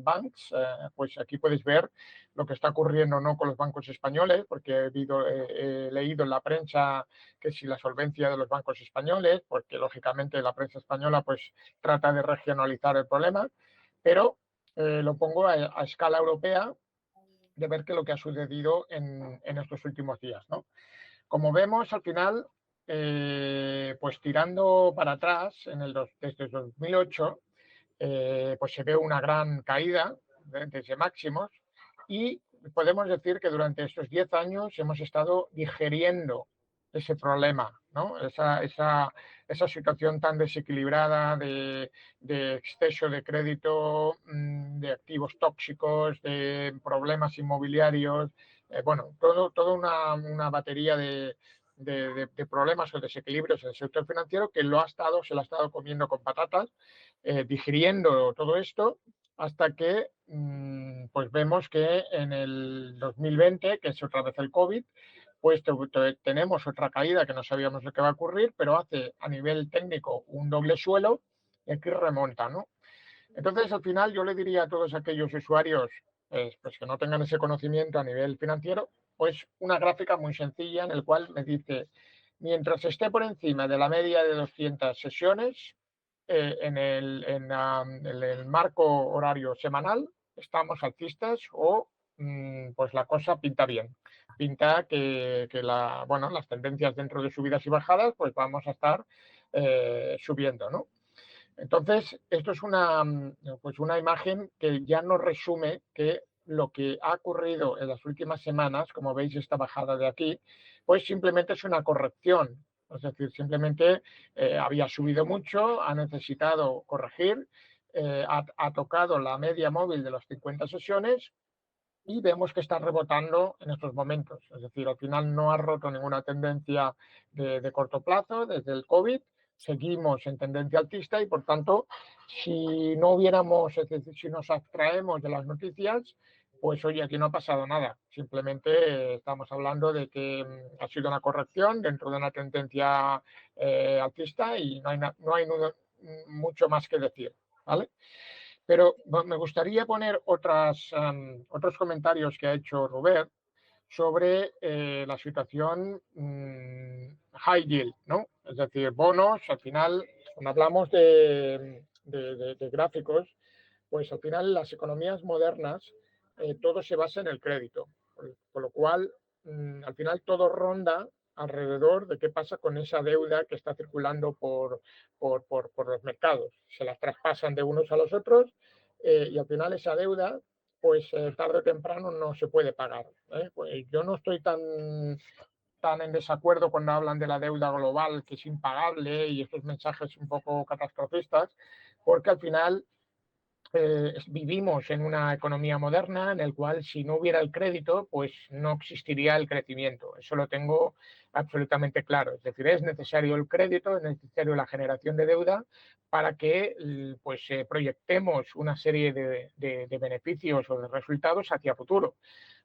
Banks, pues aquí puedes ver lo que está ocurriendo no con los bancos españoles, porque he leído en la prensa que si la solvencia de los bancos españoles, porque lógicamente la prensa española pues trata de regionalizar el problema, pero lo pongo a escala europea de ver qué es lo que ha sucedido en estos últimos días, ¿no? Como vemos, al final, pues tirando para atrás, desde el 2008, pues se ve una gran caída desde máximos y podemos decir que durante estos 10 años hemos estado digiriendo ese problema, ¿no? Esa situación tan desequilibrada de exceso de crédito, de activos tóxicos, de problemas inmobiliarios, bueno, toda una batería de problemas o desequilibrios en el sector financiero que se lo ha estado comiendo con patatas, digiriendo todo esto hasta que pues vemos que en el 2020, que es otra vez el COVID, pues tenemos otra caída que no sabíamos lo que va a ocurrir, pero hace a nivel técnico un doble suelo y aquí remonta, ¿no? Entonces, al final, yo le diría a todos aquellos usuarios pues que no tengan ese conocimiento a nivel financiero, pues una gráfica muy sencilla en el cual me dice, mientras esté por encima de la media de 200 sesiones, en el marco horario semanal, estamos alcistas o pues la cosa pinta bien. Pinta que las tendencias dentro de subidas y bajadas, pues vamos a estar subiendo, ¿no? Entonces, esto es una imagen que ya nos resume que lo que ha ocurrido en las últimas semanas, como veis esta bajada de aquí, pues simplemente es una corrección. Es decir, simplemente había subido mucho, ha necesitado corregir, ha tocado la media móvil de las 50 sesiones y vemos que está rebotando en estos momentos. Es decir, al final no ha roto ninguna tendencia de corto plazo desde el COVID. Seguimos en tendencia alcista y, por tanto, si no hubiéramos, es decir, si nos abstraemos de las noticias, pues oye, aquí no ha pasado nada. Simplemente estamos hablando de que ha sido una corrección dentro de una tendencia alcista y no hay mucho más que decir, ¿vale? Pero me gustaría poner otros comentarios que ha hecho Robert sobre la situación high yield, ¿no? Es decir, bonos, al final, cuando hablamos de gráficos, pues al final las economías modernas, todo se basa en el crédito, con lo cual, al final todo ronda alrededor de qué pasa con esa deuda que está circulando por los mercados. Se las traspasan de unos a los otros y al final esa deuda pues tarde o temprano no se puede pagar. Pues yo no estoy tan en desacuerdo cuando hablan de la deuda global que es impagable y estos mensajes un poco catastrofistas, porque al final vivimos en una economía moderna en el cual si no hubiera el crédito, pues no existiría el crecimiento. Eso lo tengo absolutamente claro. Es decir, es necesario el crédito, es necesario la generación de deuda para que pues, proyectemos una serie de beneficios o de resultados hacia futuro.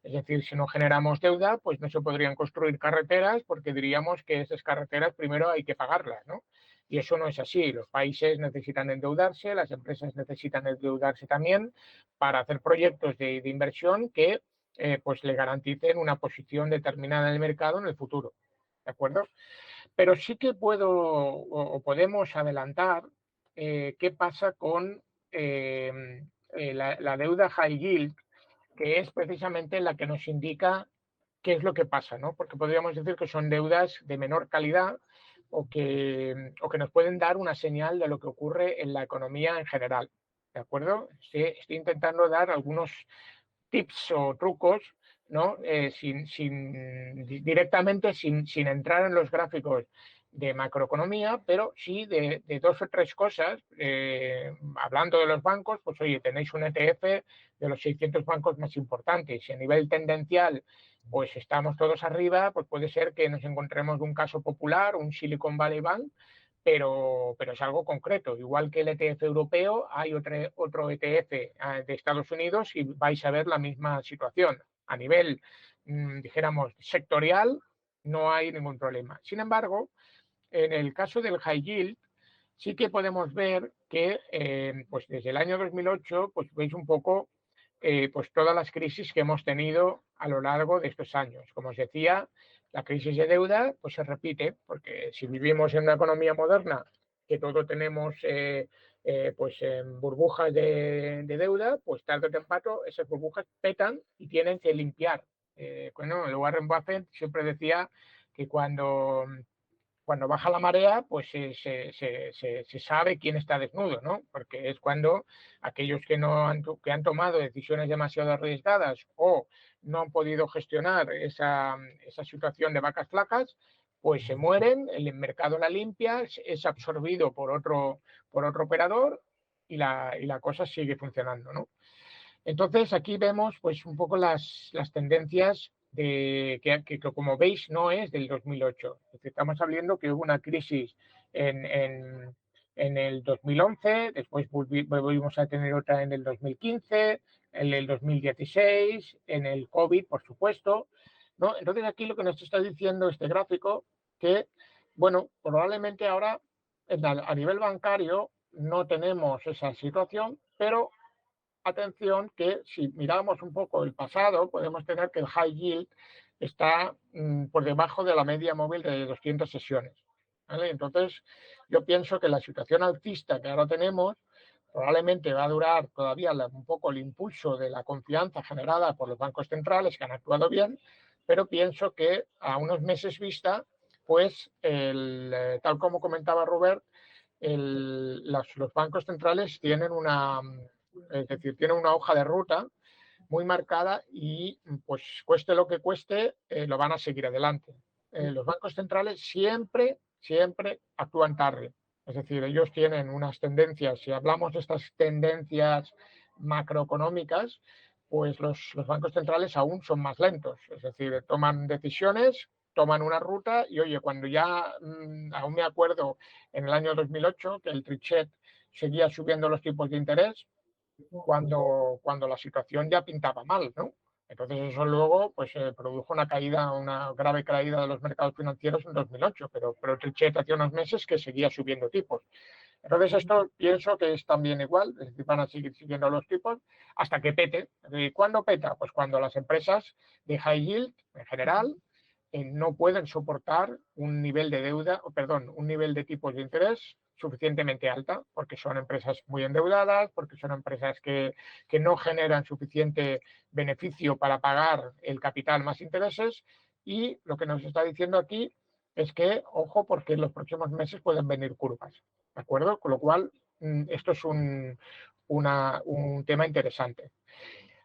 Es decir, si no generamos deuda, pues no se podrían construir carreteras porque diríamos que esas carreteras primero hay que pagarlas, ¿no? Y eso no es así. Los países necesitan endeudarse, las empresas necesitan endeudarse también para hacer proyectos de inversión que pues le garanticen una posición determinada en el mercado en el futuro. ¿De acuerdo? Pero sí que puedo o podemos adelantar qué pasa con la deuda high yield, que es precisamente la que nos indica qué es lo que pasa, ¿no? Porque podríamos decir que son deudas de menor calidad o que nos pueden dar una señal de lo que ocurre en la economía en general, ¿de acuerdo? Estoy intentando dar algunos tips o trucos, ¿no? Directamente sin entrar en los gráficos de macroeconomía, pero sí de dos o tres cosas. Hablando de los bancos, pues oye, tenéis un ETF de los 600 bancos más importantes. Si a nivel tendencial pues estamos todos arriba, pues puede ser que nos encontremos un caso popular, un Silicon Valley Bank, pero es algo concreto. Igual que el ETF europeo, hay otro ETF de Estados Unidos y vais a ver la misma situación. A nivel, dijéramos, sectorial, no hay ningún problema. Sin embargo, en el caso del high yield, sí que podemos ver que pues desde el año 2008, pues veis un poco pues todas las crisis que hemos tenido a lo largo de estos años. Como os decía, la crisis de deuda pues se repite, porque si vivimos en una economía moderna que todo tenemos pues en burbujas de deuda, pues tarde o temprano esas burbujas petan y tienen que limpiar. Bueno, Warren Buffett siempre decía que cuando baja la marea, pues se sabe quién está desnudo, ¿no? Porque es cuando aquellos que han tomado decisiones demasiado arriesgadas o no han podido gestionar esa situación de vacas flacas, pues se mueren, el mercado la limpia, es absorbido por otro operador y la cosa sigue funcionando, ¿no? Entonces, aquí vemos pues un poco las tendencias que, como veis, no es del 2008. Es decir, estamos hablando que hubo una crisis en el 2011, después volvimos a tener otra en el 2015, en el 2016, en el COVID, por supuesto, ¿no? Entonces, aquí lo que nos está diciendo este gráfico, que, bueno, probablemente ahora a nivel bancario no tenemos esa situación, pero atención que si miramos un poco el pasado, podemos tener que el high yield está por debajo de la media móvil de 200 sesiones. ¿Vale? Entonces, yo pienso que la situación alcista que ahora tenemos probablemente va a durar todavía un poco el impulso de la confianza generada por los bancos centrales que han actuado bien, pero pienso que a unos meses vista, pues, tal como comentaba Robert, los bancos centrales tienen es decir, tienen una hoja de ruta muy marcada y pues cueste lo que cueste, lo van a seguir adelante. Los bancos centrales siempre actúan tarde. Es decir, ellos tienen unas tendencias, si hablamos de estas tendencias macroeconómicas, pues los bancos centrales aún son más lentos. Es decir, toman decisiones, toman una ruta y, oye, cuando ya, aún me acuerdo en el año 2008 que el Trichet seguía subiendo los tipos de interés, cuando la situación ya pintaba mal, ¿no? Entonces eso luego pues, produjo una caída, una grave caída de los mercados financieros en 2008, pero Trichet hacía unos meses que seguía subiendo tipos. Entonces esto pienso que es también igual, es decir, van a seguir siguiendo los tipos hasta que pete. ¿Y cuándo peta? Pues cuando las empresas de high yield, en general, no pueden soportar un nivel de deuda, perdón, un nivel de tipos de interés suficientemente alta, porque son empresas muy endeudadas, porque son empresas que no generan suficiente beneficio para pagar el capital más intereses, y lo que nos está diciendo aquí es que, ojo, porque en los próximos meses pueden venir curvas, ¿de acuerdo? Con lo cual, esto es un tema interesante.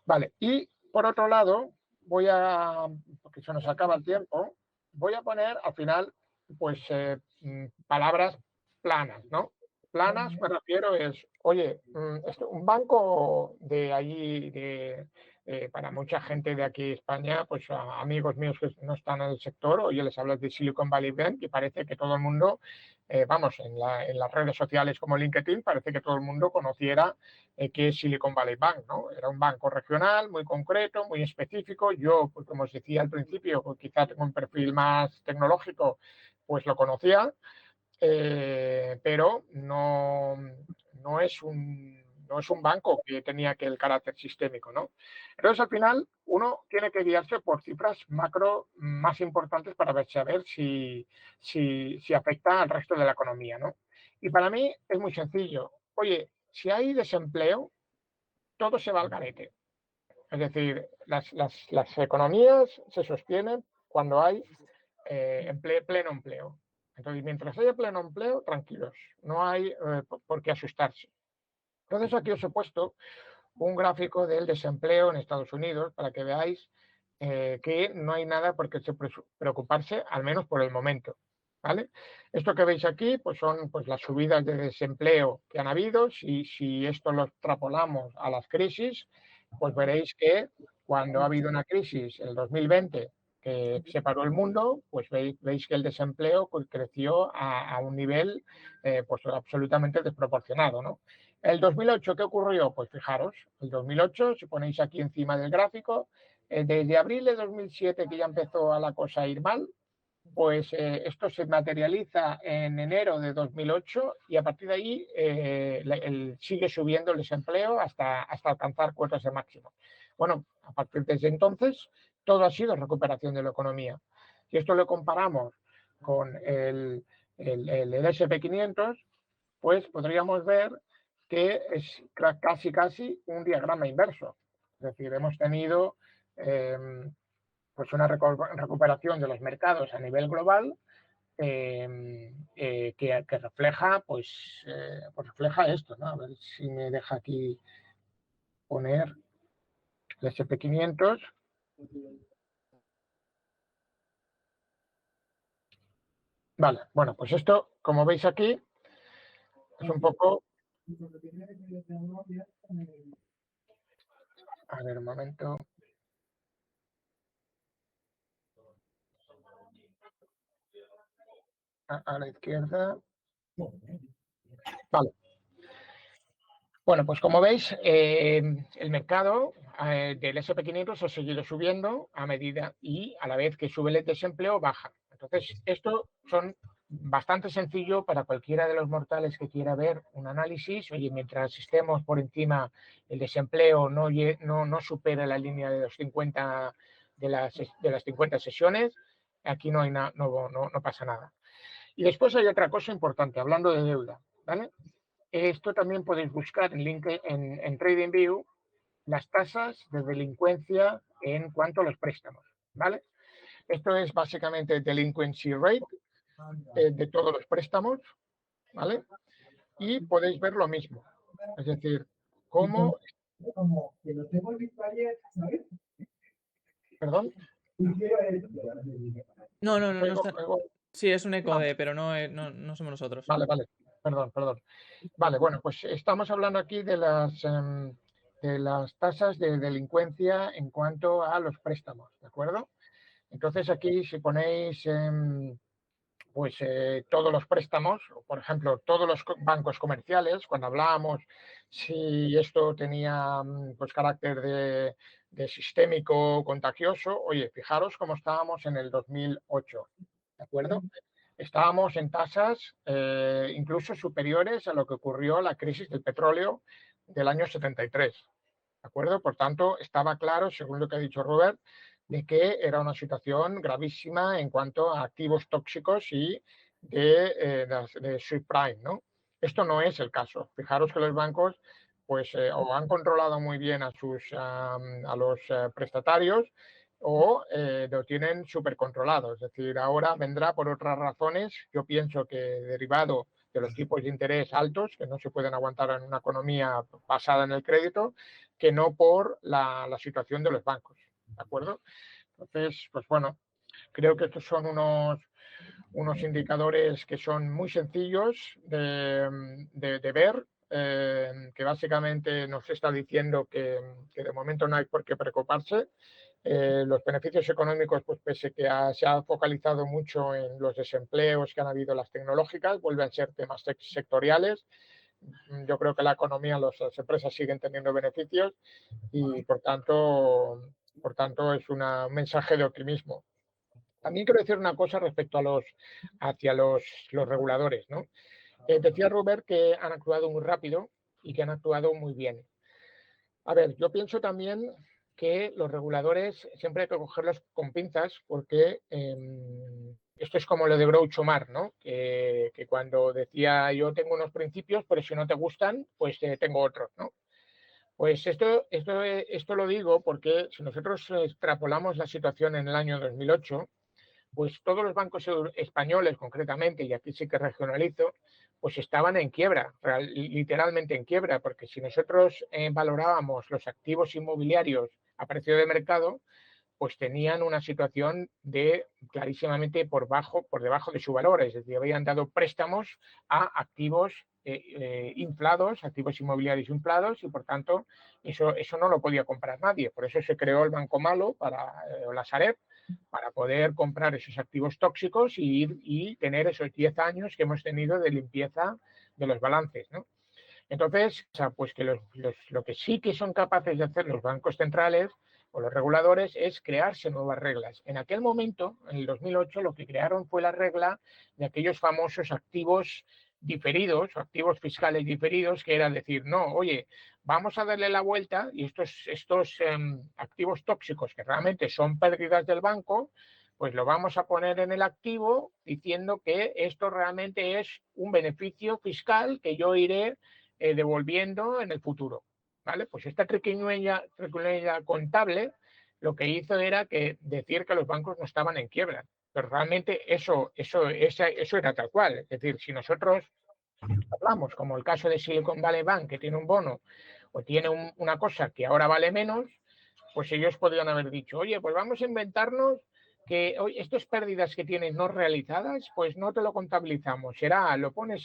Vale, y por otro lado, porque se nos acaba el tiempo, voy a poner al final, pues, palabras planas, ¿no? Planas me refiero es, oye, un banco de allí, para mucha gente de aquí de España, pues amigos míos que no están en el sector, oye, les hablas de Silicon Valley Bank y parece que todo el mundo, vamos, en las redes sociales como LinkedIn, parece que todo el mundo conociera qué es Silicon Valley Bank, ¿no? Era un banco regional, muy concreto, muy específico. Yo, pues, como os decía al principio, pues, quizá tengo un perfil más tecnológico, pues lo conocía, pero no es un banco que tenía aquel carácter sistémico, ¿no? Entonces, al final, uno tiene que guiarse por cifras macro más importantes para saber si afecta al resto de la economía, ¿no? Y para mí es muy sencillo. Oye, si hay desempleo, todo se va al garete. Es decir, las economías se sostienen cuando hay pleno empleo. Entonces, mientras haya pleno empleo, tranquilos, no hay por qué asustarse. Entonces, aquí os he puesto un gráfico del desempleo en Estados Unidos para que veáis que no hay nada por qué preocuparse, al menos por el momento. ¿Vale? Esto que veis aquí pues son pues, las subidas de desempleo que han habido. Si esto lo extrapolamos a las crisis, pues veréis que cuando ha habido una crisis, el 2020, que separó el mundo, pues veis que el desempleo pues, creció a un nivel pues absolutamente desproporcionado, ¿no? El 2008, ¿qué ocurrió? Pues fijaros, el 2008, si ponéis aquí encima del gráfico, desde abril de 2007, que ya empezó a la cosa a ir mal, pues esto se materializa en enero de 2008 y a partir de ahí sigue subiendo el desempleo hasta alcanzar cotas de máximo. Bueno, a partir de ese entonces, todo ha sido recuperación de la economía. Si esto lo comparamos con el S&P 500, pues podríamos ver que es casi un diagrama inverso. Es decir, hemos tenido pues una recuperación de los mercados a nivel global que refleja, pues refleja esto, ¿no? A ver si me deja aquí poner el S&P 500. Vale, bueno, pues esto, como veis aquí, es un poco... A ver, un momento. A la izquierda. Vale. Bueno, pues como veis, el mercado del S&P 500 ha seguido subiendo a medida y a la vez que sube el desempleo baja. Entonces, esto son bastante sencillo para cualquiera de los mortales que quiera ver un análisis. Oye, mientras estemos por encima, el desempleo no supera la línea de los 50 de las 50 sesiones, aquí no pasa nada. Y después hay otra cosa importante, hablando de deuda, ¿vale? Esto también podéis buscar en TradingView las tasas de delincuencia en cuanto a los préstamos, ¿vale? Esto es básicamente delinquency rate de todos los préstamos, ¿vale? Y podéis ver lo mismo, es decir, cómo... ¿Perdón? No Oigo, está. oigo... Sí, es un eco Ah, pero no somos nosotros. vale, perdón. Vale, bueno, pues estamos hablando aquí de las tasas de delincuencia en cuanto a los préstamos, ¿de acuerdo? Entonces aquí si ponéis pues todos los préstamos, por ejemplo, todos los bancos comerciales, cuando hablábamos si esto tenía pues carácter de sistémico contagioso, oye, fijaros cómo estábamos en el 2008, ¿de acuerdo? Estábamos en tasas incluso superiores a lo que ocurrió la crisis del petróleo del año 73, ¿de acuerdo? Por tanto, estaba claro, según lo que ha dicho Robert, de que era una situación gravísima en cuanto a activos tóxicos y de subprime, ¿no? Esto no es el caso. Fijaros que los bancos pues o han controlado muy bien a los prestatarios o lo tienen súper controlado. Es decir, ahora vendrá por otras razones. Yo pienso que derivado de los tipos de interés altos, que no se pueden aguantar en una economía basada en el crédito, que no por la situación de los bancos. ¿De acuerdo? Entonces, pues bueno, creo que estos son unos indicadores que son muy sencillos de ver, que básicamente nos está diciendo que de momento no hay por qué preocuparse. Los beneficios económicos, pues pese que se ha focalizado mucho en los desempleos que han habido las tecnológicas, vuelven a ser temas sectoriales. Yo creo que la economía, las empresas siguen teniendo beneficios y por tanto es un mensaje de optimismo. También quiero decir una cosa respecto hacia los reguladores, ¿no? Decía Robert que han actuado muy rápido y que han actuado muy bien. A ver, yo pienso también que los reguladores siempre hay que cogerlos con pinzas porque esto es como lo de Groucho Marx, ¿no? Que cuando decía yo tengo unos principios, pero si no te gustan, pues tengo otros, ¿no? Pues esto lo digo porque si nosotros extrapolamos la situación en el año 2008, pues todos los bancos españoles concretamente, y aquí sí que regionalizo, pues estaban en quiebra, literalmente en quiebra, porque si nosotros valorábamos los activos inmobiliarios a precio de mercado, pues tenían una situación de clarísimamente por debajo de su valor, es decir, habían dado préstamos a activos inflados, activos inmobiliarios inflados, y por tanto eso no lo podía comprar nadie. Por eso se creó el Banco Malo o la Sareb, para poder comprar esos activos tóxicos y tener esos 10 años que hemos tenido de limpieza de los balances, ¿no? Entonces, o sea, pues que lo que sí que son capaces de hacer los bancos centrales o los reguladores es crearse nuevas reglas. En aquel momento, en el 2008, lo que crearon fue la regla de aquellos famosos activos diferidos o activos fiscales diferidos, que era decir, no, oye, vamos a darle la vuelta y estos activos tóxicos que realmente son pérdidas del banco, pues lo vamos a poner en el activo diciendo que esto realmente es un beneficio fiscal que yo iré devolviendo en el futuro. ¿Vale? Pues esta triquiñuela contable lo que hizo era decir que los bancos no estaban en quiebra. Pero realmente eso era tal cual. Es decir, si nosotros hablamos, como el caso de Silicon Valley Bank, que tiene un bono o tiene una cosa que ahora vale menos, pues ellos podrían haber dicho, oye, pues vamos a inventarnos que estas pérdidas que tienes no realizadas, pues no te lo contabilizamos. Lo pones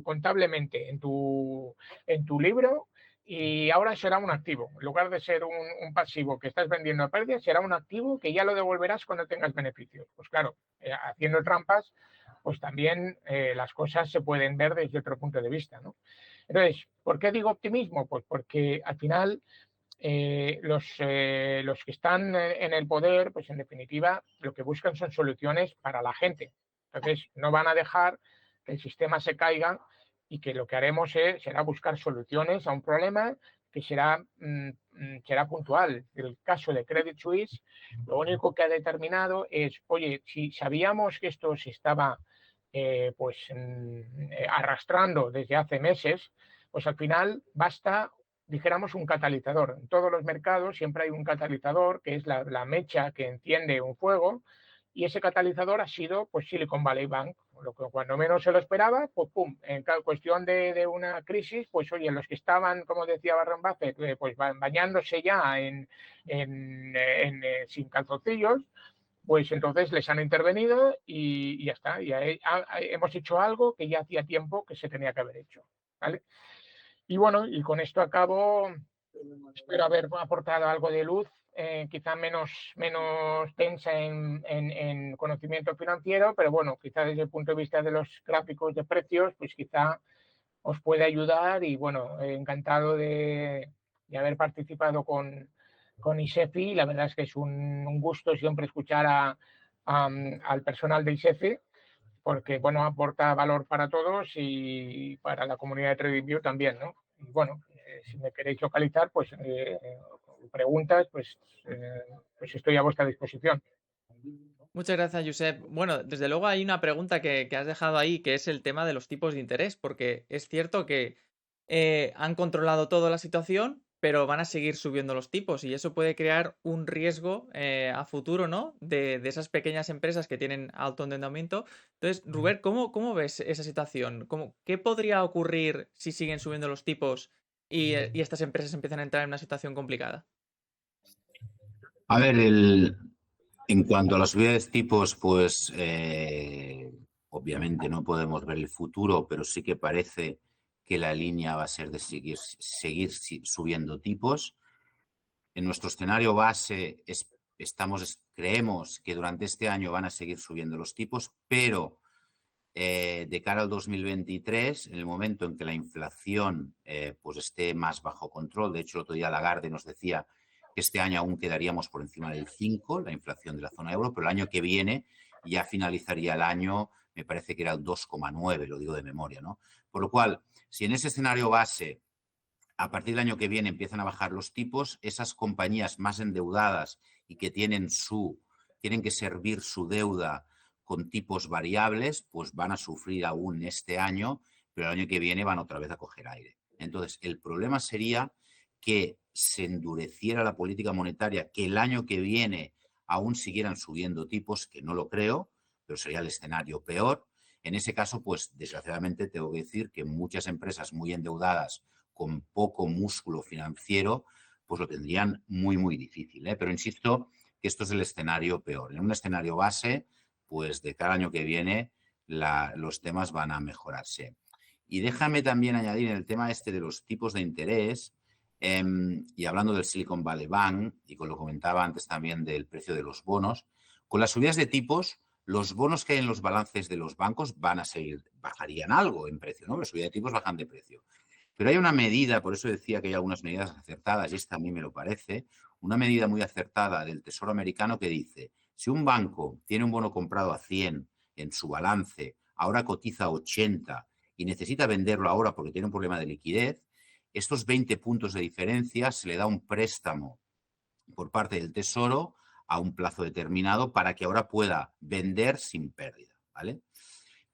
contablemente, en tu libro, y ahora será un activo. En lugar de ser un pasivo que estás vendiendo a pérdidas, será un activo que ya lo devolverás cuando tengas beneficios. Pues claro, haciendo trampas, pues también las cosas se pueden ver desde otro punto de vista, ¿no? Entonces, ¿por qué digo optimismo? Pues porque al final los que están en el poder, pues en definitiva, lo que buscan son soluciones para la gente. Entonces, no van a dejar que el sistema se caiga y que lo que haremos será buscar soluciones a un problema que será puntual. El caso de Credit Suisse, lo único que ha determinado es, oye, si sabíamos que esto se estaba arrastrando desde hace meses, pues al final basta, dijéramos, un catalizador. En todos los mercados siempre hay un catalizador, que es la mecha que enciende un fuego, y ese catalizador ha sido pues Silicon Valley Bank. Lo que cuando menos se lo esperaba, pues pum, en cuestión de una crisis, pues oye, los que estaban, como decía Warren Buffett, pues bañándose ya sin calzoncillos, pues entonces les han intervenido y ya está. Y hemos hecho algo que ya hacía tiempo que se tenía que haber hecho, ¿vale? Y bueno, y con esto acabo. Espero haber aportado algo de luz quizá menos tensa en conocimiento financiero, pero bueno, quizá desde el punto de vista de los gráficos de precios, pues quizá os puede ayudar y bueno, encantado de haber participado con ISEFI. La verdad es que es un gusto siempre escuchar al personal de ISEFI porque, bueno, aporta valor para todos y para la comunidad de TradingView también, ¿no? Y bueno, si me queréis localizar, pues preguntas, pues estoy a vuestra disposición. Muchas gracias, Josep. Bueno, desde luego hay una pregunta que has dejado ahí, que es el tema de los tipos de interés, porque es cierto que han controlado toda la situación, pero van a seguir subiendo los tipos y eso puede crear un riesgo a futuro, ¿no? De esas pequeñas empresas que tienen alto endeudamiento. Entonces, Rubén, ¿cómo ves esa situación? ¿Qué podría ocurrir si siguen subiendo los tipos y estas empresas empiezan a entrar en una situación complicada? A ver, en cuanto a las subida de tipos, pues obviamente no podemos ver el futuro, pero sí que parece que la línea va a ser de seguir subiendo tipos. En nuestro escenario base creemos que durante este año van a seguir subiendo los tipos, pero de cara al 2023, en el momento en que la inflación pues esté más bajo control, de hecho el otro día Lagarde nos decía que este año aún quedaríamos por encima del 5, la inflación de la zona euro, pero el año que viene ya finalizaría el año, me parece que era el 2,9, lo digo de memoria, ¿no? Por lo cual, si en ese escenario base a partir del año que viene empiezan a bajar los tipos, esas compañías más endeudadas y que tienen que servir su deuda con tipos variables, pues van a sufrir aún este año, pero el año que viene van otra vez a coger aire. Entonces, el problema sería que se endureciera la política monetaria, que el año que viene aún siguieran subiendo tipos, que no lo creo, pero sería el escenario peor. En ese caso, pues desgraciadamente tengo que decir que muchas empresas muy endeudadas con poco músculo financiero, pues lo tendrían muy, muy difícil. Pero insisto que esto es el escenario peor. En un escenario base, pues de cada año que viene los temas van a mejorarse. Y déjame también añadir en el tema este de los tipos de interés, y hablando del Silicon Valley Bank, y con lo comentaba antes también del precio de los bonos, con las subidas de tipos, los bonos que hay en los balances de los bancos bajarían algo en precio, ¿no? Las subidas de tipos bajan de precio. Pero hay una medida, por eso decía que hay algunas medidas acertadas, y esta a mí me lo parece, una medida muy acertada del Tesoro americano que dice, si un banco tiene un bono comprado a 100 en su balance, ahora cotiza a 80 y necesita venderlo ahora porque tiene un problema de liquidez, estos 20 puntos de diferencia se le da un préstamo por parte del Tesoro a un plazo determinado para que ahora pueda vender sin pérdida, ¿vale?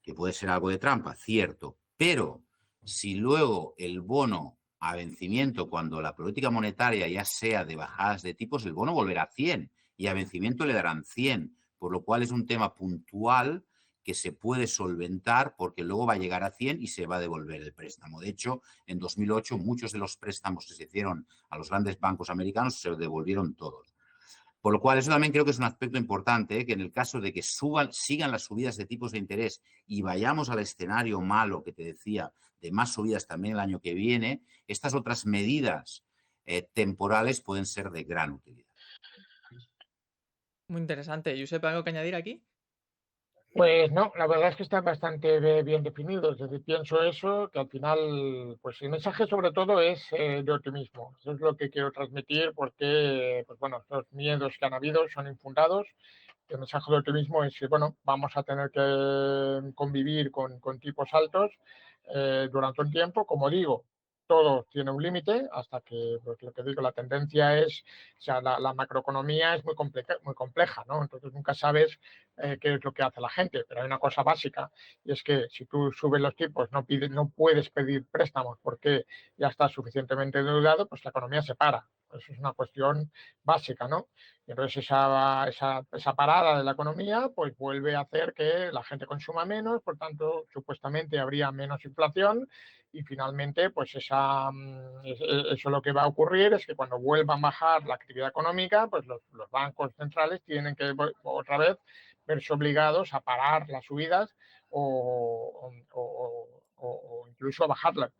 Que puede ser algo de trampa, cierto, pero si luego el bono a vencimiento, cuando la política monetaria ya sea de bajadas de tipos, el bono volverá a 100 y a vencimiento le darán 100, por lo cual es un tema puntual que se puede solventar porque luego va a llegar a 100 y se va a devolver el préstamo. De hecho, en 2008 muchos de los préstamos que se hicieron a los grandes bancos americanos se devolvieron todos. Por lo cual, eso también creo que es un aspecto importante, que en el caso de que sigan las subidas de tipos de interés y vayamos al escenario malo que te decía, de más subidas también el año que viene, estas otras medidas temporales pueden ser de gran utilidad. Muy interesante. Josep, ¿algo que añadir aquí? Pues no, la verdad es que está bastante bien definido. Es decir, pienso eso, que al final, pues el mensaje sobre todo es de optimismo. Eso es lo que quiero transmitir porque, pues bueno, los miedos que han habido son infundados. El mensaje de optimismo es que, bueno, vamos a tener que convivir con tipos altos durante un tiempo. Como digo, todo tiene un límite hasta que, pues lo que digo, la tendencia es, o sea, la macroeconomía es muy compleja, ¿no? Entonces nunca sabes qué es lo que hace la gente, pero hay una cosa básica y es que si tú subes los tipos, no puedes pedir préstamos porque ya estás suficientemente endeudado, pues la economía se para. Eso es una cuestión básica, ¿no? Y entonces esa parada de la economía pues vuelve a hacer que la gente consuma menos, por tanto, supuestamente habría menos inflación y finalmente pues eso lo que va a ocurrir es que cuando vuelva a bajar la actividad económica, pues los bancos centrales tienen que otra vez verse obligados a parar las subidas o incluso a bajarlas.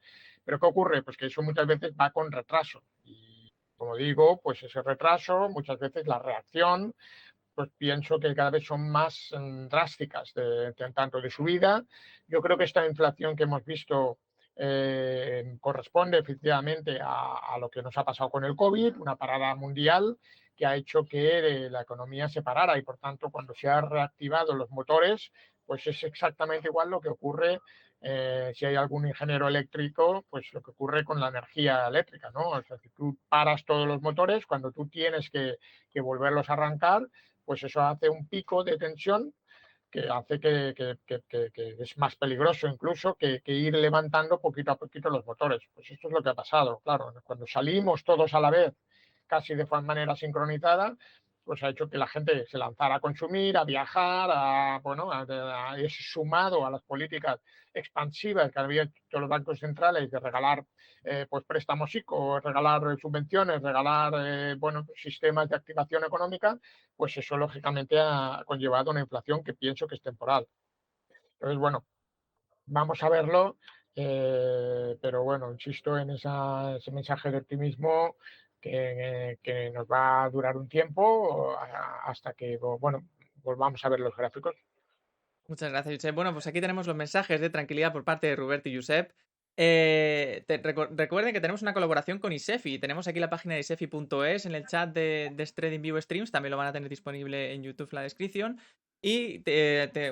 Pero ¿qué ocurre? Pues que eso muchas veces va con retraso y como digo, pues ese retraso, muchas veces la reacción, pues pienso que cada vez son más drásticas, tanto de subida. Yo creo que esta inflación que hemos visto corresponde efectivamente a lo que nos ha pasado con el COVID, una parada mundial que ha hecho que la economía se parara y, por tanto, cuando se han reactivado los motores, pues es exactamente igual lo que ocurre si hay algún ingeniero eléctrico, pues lo que ocurre con la energía eléctrica, ¿no? O sea, si tú paras todos los motores, cuando tú tienes que volverlos a arrancar, pues eso hace un pico de tensión que hace que es más peligroso incluso que ir levantando poquito a poquito los motores. Pues esto es lo que ha pasado, claro. Cuando salimos todos a la vez, casi de manera sincronizada, pues ha hecho que la gente se lanzara a consumir, a viajar, es sumado a las políticas expansivas que había hecho los bancos centrales de regalar pues préstamos ICO, regalar subvenciones, regalar sistemas de activación económica, pues eso lógicamente ha conllevado una inflación que pienso que es temporal. Entonces, bueno, vamos a verlo, pero bueno, insisto en ese mensaje de optimismo que nos va a durar un tiempo hasta que, bueno, volvamos a ver los gráficos. Muchas gracias, Josep. Bueno, pues aquí tenemos los mensajes de tranquilidad por parte de Roberto y Josep. Recuerden que tenemos una colaboración con Isefi. Tenemos aquí la página de isefi.es en el chat de TradingView Streams. También lo van a tener disponible en YouTube en la descripción. Y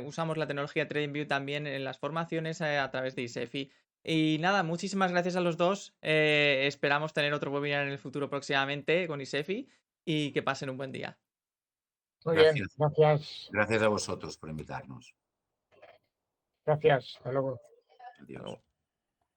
usamos la tecnología TradingView también en las formaciones a través de Isefi. Y nada, muchísimas gracias a los dos. Esperamos tener otro webinar en el futuro próximamente con Isefi y que pasen un buen día. Muy bien, Gracias. gracias. Gracias a vosotros por invitarnos. Gracias. Hasta luego. Hasta Adiós. luego.